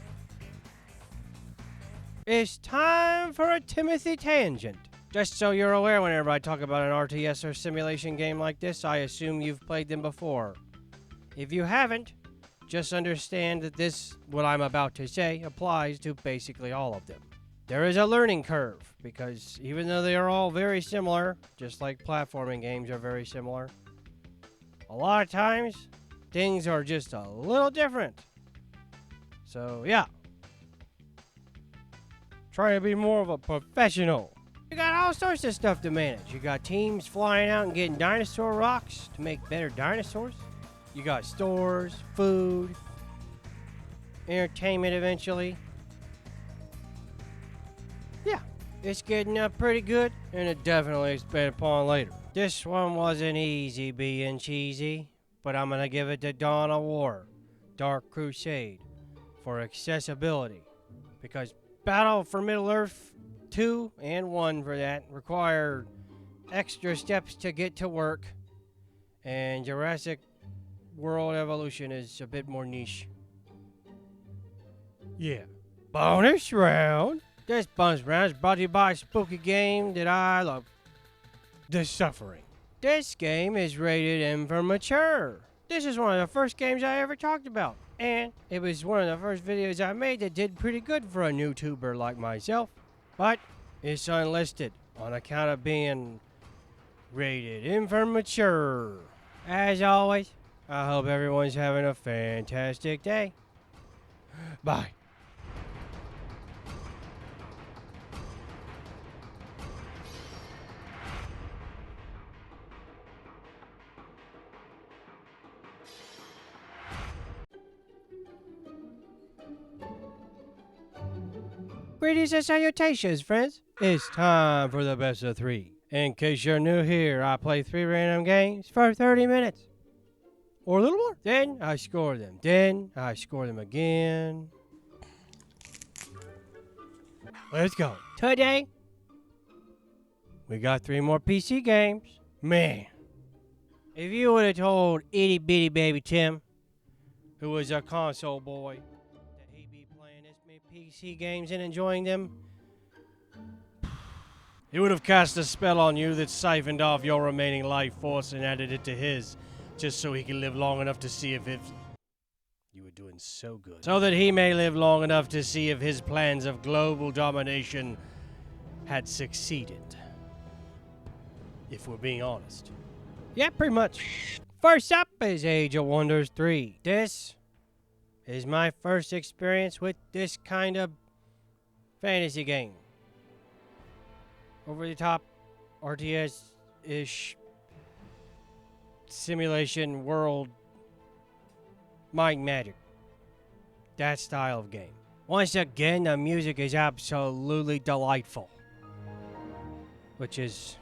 It's time for a Timothy tangent. Just so you're aware, whenever I talk about an RTS or simulation game like this, I assume you've played them before. If you haven't, just understand that what I'm about to say, applies to basically all of them. There is a learning curve, because even though they are all very similar, just like platforming games are very similar, a lot of times, things are just a little different. So, yeah. Try to be more of a professional. You got all sorts of stuff to manage. You got teams flying out and getting dinosaur rocks to make better dinosaurs. You got stores, food, entertainment eventually. Yeah, it's getting up pretty good, and it definitely expanded upon later. This one wasn't easy being cheesy, but I'm gonna give it to Dawn of War, Dark Crusade, for accessibility. Because Battle for Middle-earth 2 and 1 for that required extra steps to get to work, and Jurassic World Evolution is a bit more niche. Yeah. Bonus round. This bonus round is brought to you by a spooky game that I love. The Suffering. This game is rated M for mature. This is one of the first games I ever talked about. And it was one of the first videos I made that did pretty good for a new tuber like myself. But it's unlisted on account of being rated M for mature. As always, I hope everyone's having a fantastic day. Bye. Greetings and salutations, friends. It's time for the best of 3. In case you're new here, I play 3 random games for 30 minutes. Or a little more. Then I score them. Then I score them again. Let's go. Today, we got 3 more PC games. Man, if you would have told itty bitty baby Tim, who was a console boy, that he'd be playing this many PC games and enjoying them, he would have cast a spell on you that siphoned off your remaining life force and added it to his, just so he could live long enough to see if you were doing so good. So that he may live long enough to see if his plans of global domination had succeeded. If we're being honest. Yeah, pretty much. First up is Age of Wonders 3. This is my first experience with this kind of fantasy game. Over the top, RTS-ish, simulation world, mind magic. That style of game. Once again, the music is absolutely delightful. Which is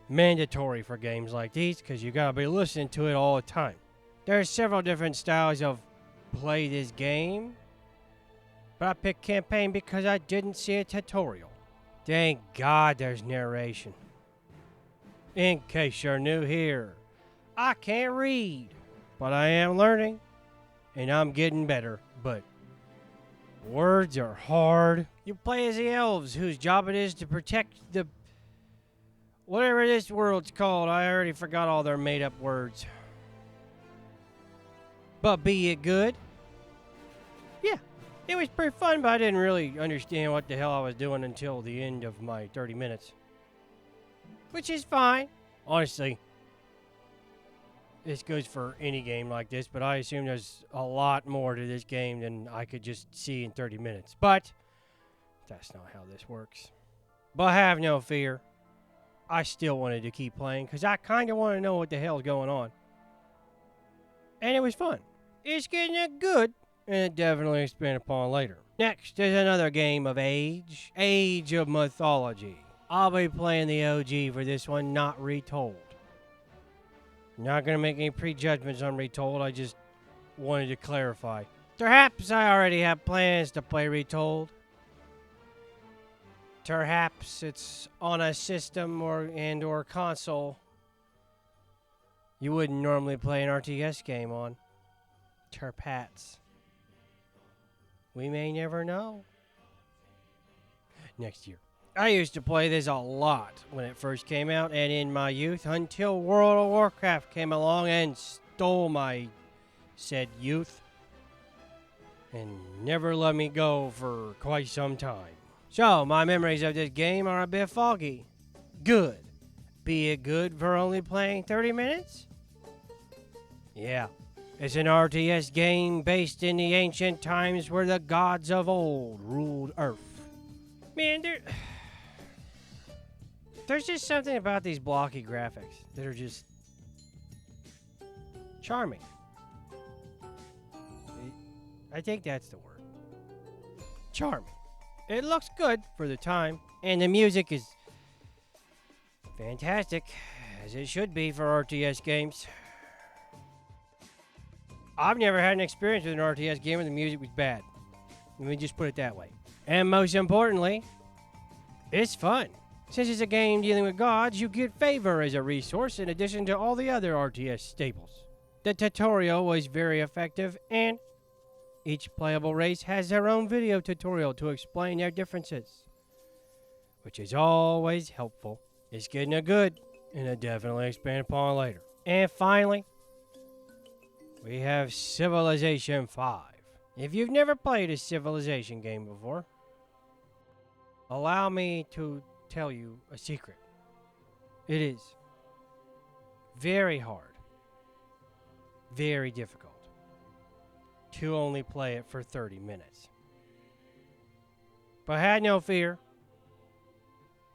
mandatory for games like these, because you gotta be listening to it all the time. There are several different styles of play this game, but I picked campaign because I didn't see a tutorial. Thank God there's narration. In case you're new here, I can't read, but I am learning, and I'm getting better, but words are hard. You play as the elves, whose job it is to protect the... whatever this world's called. I already forgot all their made-up words. But be it good? Yeah, it was pretty fun, but I didn't really understand what the hell I was doing until the end of my 30 minutes. Which is fine. Honestly, this goes for any game like this, but I assume there's a lot more to this game than I could just see in 30 minutes. But that's not how this works. But have no fear. I still wanted to keep playing because I kind of want to know what the hell's going on. And it was fun. It's getting good, and it definitely expand upon later. Next is another game of Age of Mythology. I'll be playing the OG for this one, not Retold. Not going to make any prejudgments on Retold, I just wanted to clarify. Perhaps I already have plans to play Retold. Perhaps it's on a system or console you wouldn't normally play an RTS game on. Terpats. We may never know. Next year. I used to play this a lot when it first came out and in my youth until World of Warcraft came along and stole my said youth and never let me go for quite some time. So, my memories of this game are a bit foggy. Good. Be it good for only playing 30 minutes? Yeah. It's an RTS game based in the ancient times where the gods of old ruled Earth. Man, there's just something about these blocky graphics that are just charming. I think that's the word. Charming. It looks good for the time, and the music is fantastic, as it should be for RTS games. I've never had an experience with an RTS game where the music was bad. Let me just put it that way. And most importantly, it's fun. Since it's a game dealing with gods, you get favor as a resource in addition to all the other RTS staples. The tutorial was very effective, and each playable race has their own video tutorial to explain their differences, which is always helpful. It's getting a good, and I definitely expand upon later. And finally, we have Civilization 5. If you've never played a Civilization game before, allow me to tell you a secret. It is very hard, very difficult to only play it for 30 minutes. But have no fear,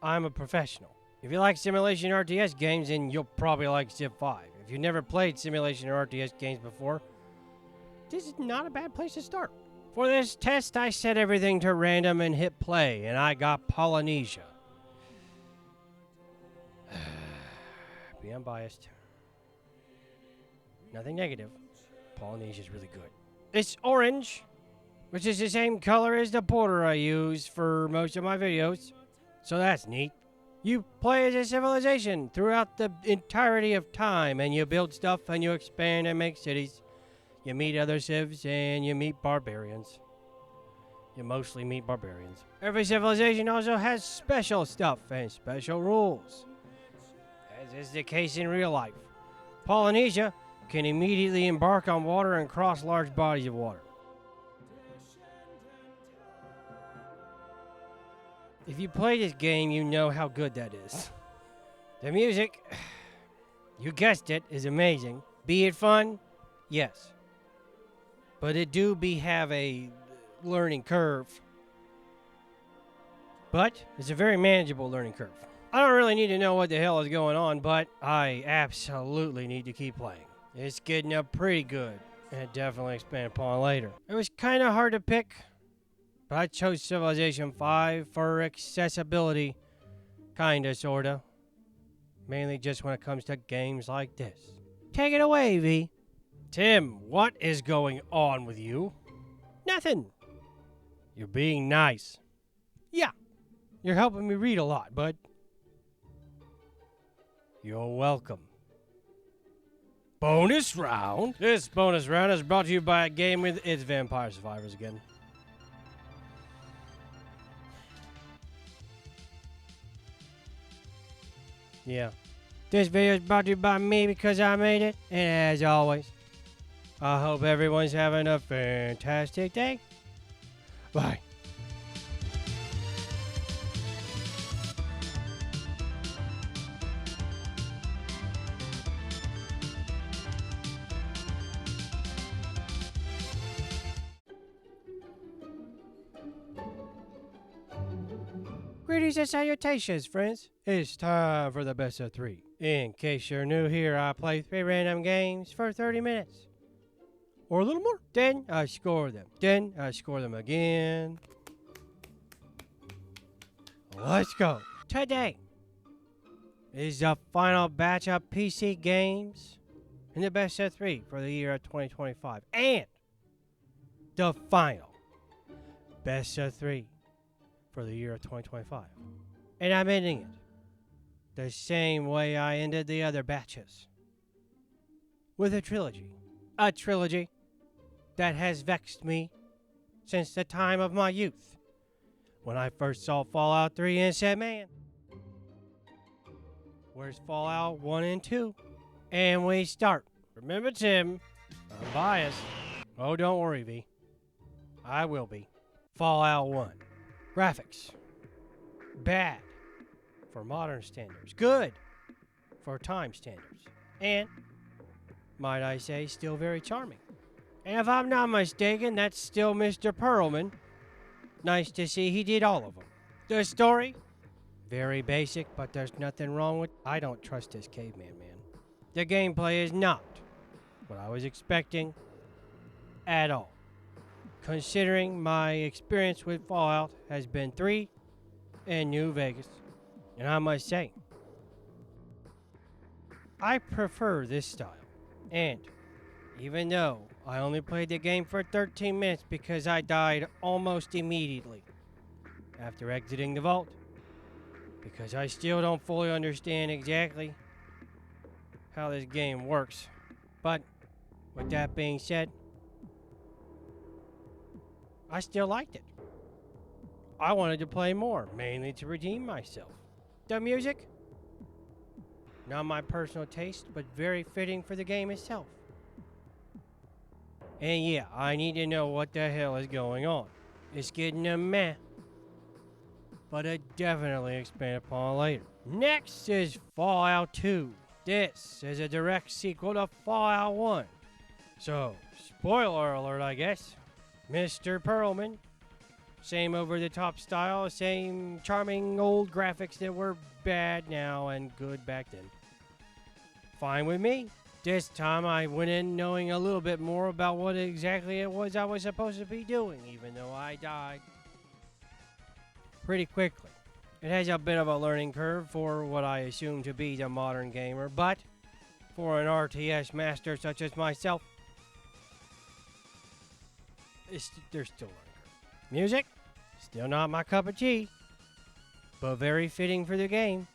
I'm a professional. If you like simulation RTS games, then you'll probably like Civ 5. If you've never played simulation or RTS games before, this is not a bad place to start. For this test, I set everything to random and hit play, and I got Polynesia. Be unbiased. Nothing negative. Polynesia's really good. It's orange, which is the same color as the border I use for most of my videos, so that's neat. You play as a civilization throughout the entirety of time, and you build stuff, and you expand and make cities. You meet other civs, and you meet barbarians. You mostly meet barbarians. Every civilization also has special stuff and special rules, as is the case in real life. Polynesia can immediately embark on water and cross large bodies of water. If you play this game, you know how good that is. The music, you guessed it, is amazing. Be it fun? Yes. But it do have a learning curve. But it's a very manageable learning curve. I don't really need to know what the hell is going on, but I absolutely need to keep playing. It's getting up pretty good, and definitely expand upon later. It was kind of hard to pick, but I chose Civilization 5 for accessibility, kinda, sorta. Mainly just when it comes to games like this. Take it away, V. Tim, what is going on with you? Nothing. You're being nice. Yeah, you're helping me read a lot, bud. You're welcome. Bonus round? This bonus round is brought to you by a game with its Vampire Survivors again. Yeah. This video is brought to you by me because I made it. And as always, I hope everyone's having a fantastic day. Bye. Greetings and salutations, friends. It's time for the best of 3. In case you're new here, I play 3 random games for 30 minutes. Or a little more. Then I score them. Then I score them again. Let's go. Today is the final batch of PC games in the best of 3 for the year of 2025. And the final best of 3 for the year of 2025. And I'm ending it the same way I ended the other batches. With a trilogy. A trilogy that has vexed me since the time of my youth. When I first saw Fallout 3 and said, man, where's Fallout 1 and 2? And we start. Remember, Tim, I'm biased. Oh, don't worry, V. I will be. Fallout 1. Graphics. Bad for modern standards. Good for time standards. And, might I say, still very charming. And if I'm not mistaken, that's still Mr. Perlman. Nice to see he did all of them. The story? Very basic, but there's nothing wrong with... I don't trust this caveman, man. The gameplay is not what I was expecting at all. Considering my experience with Fallout has been 3 in New Vegas. And I must say, I prefer this style. And even though I only played the game for 13 minutes because I died almost immediately after exiting the vault, because I still don't fully understand exactly how this game works. But with that being said, I still liked it. I wanted to play more, mainly to redeem myself. The music? Not my personal taste, but very fitting for the game itself. And yeah, I need to know what the hell is going on. It's getting a meh, but it definitely expand upon later. Next is Fallout 2. This is a direct sequel to Fallout 1. So, spoiler alert, I guess. Mr. Perlman. Same over-the-top style, same charming old graphics that were bad now and good back then. Fine with me. This time I went in knowing a little bit more about what exactly it was I was supposed to be doing, even though I died pretty quickly. It has a bit of a learning curve for what I assume to be the modern gamer, but for an RTS master such as myself, there's still learning curve. Music? Still not my cup of tea, but very fitting for the game.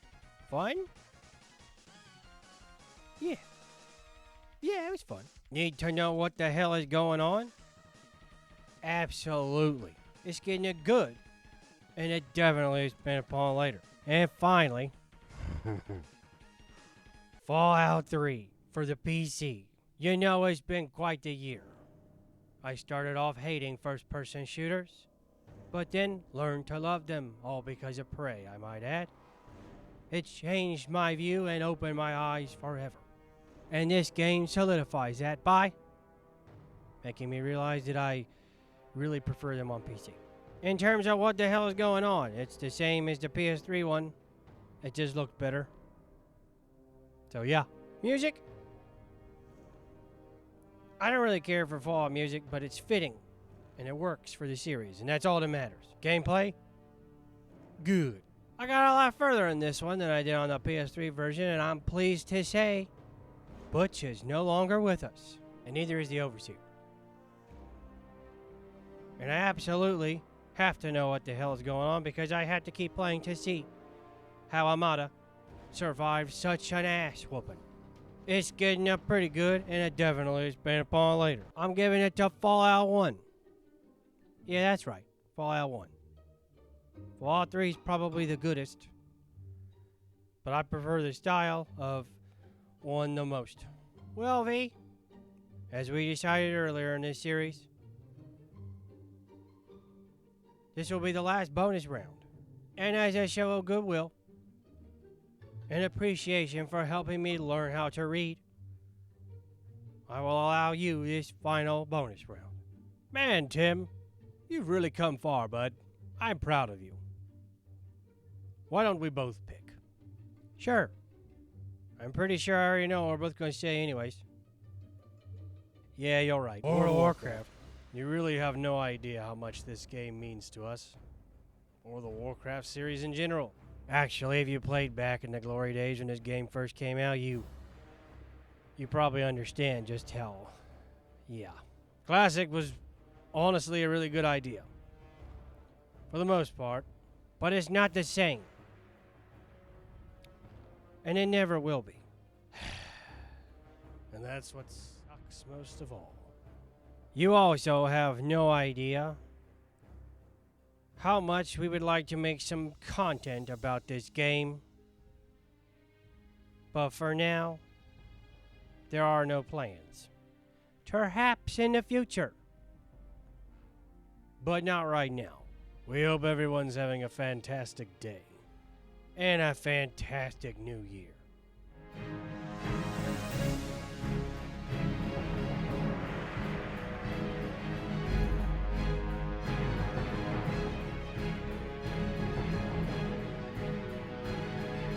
Fun? Yeah. Yeah, it was fun. Need to know what the hell is going on? Absolutely. It's getting it good, and it definitely is been upon later. And finally, Fallout 3 for the PC. You know, it's been quite the year. I started off hating first-person shooters, but then learned to love them, all because of Prey, I might add. It changed my view and opened my eyes forever. And this game solidifies that by making me realize that I really prefer them on PC. In terms of what the hell is going on, it's the same as the PS3 one. It just looked better. So yeah. Music? I don't really care for Fallout music, but it's fitting. And it works for the series, and that's all that matters. Gameplay? Good. I got a lot further in this one than I did on the PS3 version, and I'm pleased to say Butch is no longer with us. and neither is the Overseer. And I absolutely have to know what the hell is going on because I have to keep playing to see how Amada survived such an ass whooping. It's getting up pretty good, and it definitely is been upon later. I'm giving it to Fallout 1. Yeah, that's right, Fallout 1. Fallout 3 is probably the goodest, but I prefer the style of 1 the most. Well, V, as we decided earlier in this series, this will be the last bonus round. And as a show of goodwill and appreciation for helping me learn how to read, I will allow you this final bonus round. Man, Tim, you've really come far, bud. I'm proud of you. Why don't we both pick? Sure. I'm pretty sure I already know what we're both going to say anyways. Yeah, you're right. World of Warcraft. You really have no idea how much this game means to us, or the Warcraft series in general. Actually, if you played back in the glory days when this game first came out, you probably understand just how, yeah. Classic was honestly a really good idea, for the most part, but it's not the same. And it never will be. And that's what sucks most of all. You also have no idea how much we would like to make some content about this game. But for now, there are no plans. Perhaps in the future. But not right now. We hope everyone's having a fantastic day. And a fantastic new year.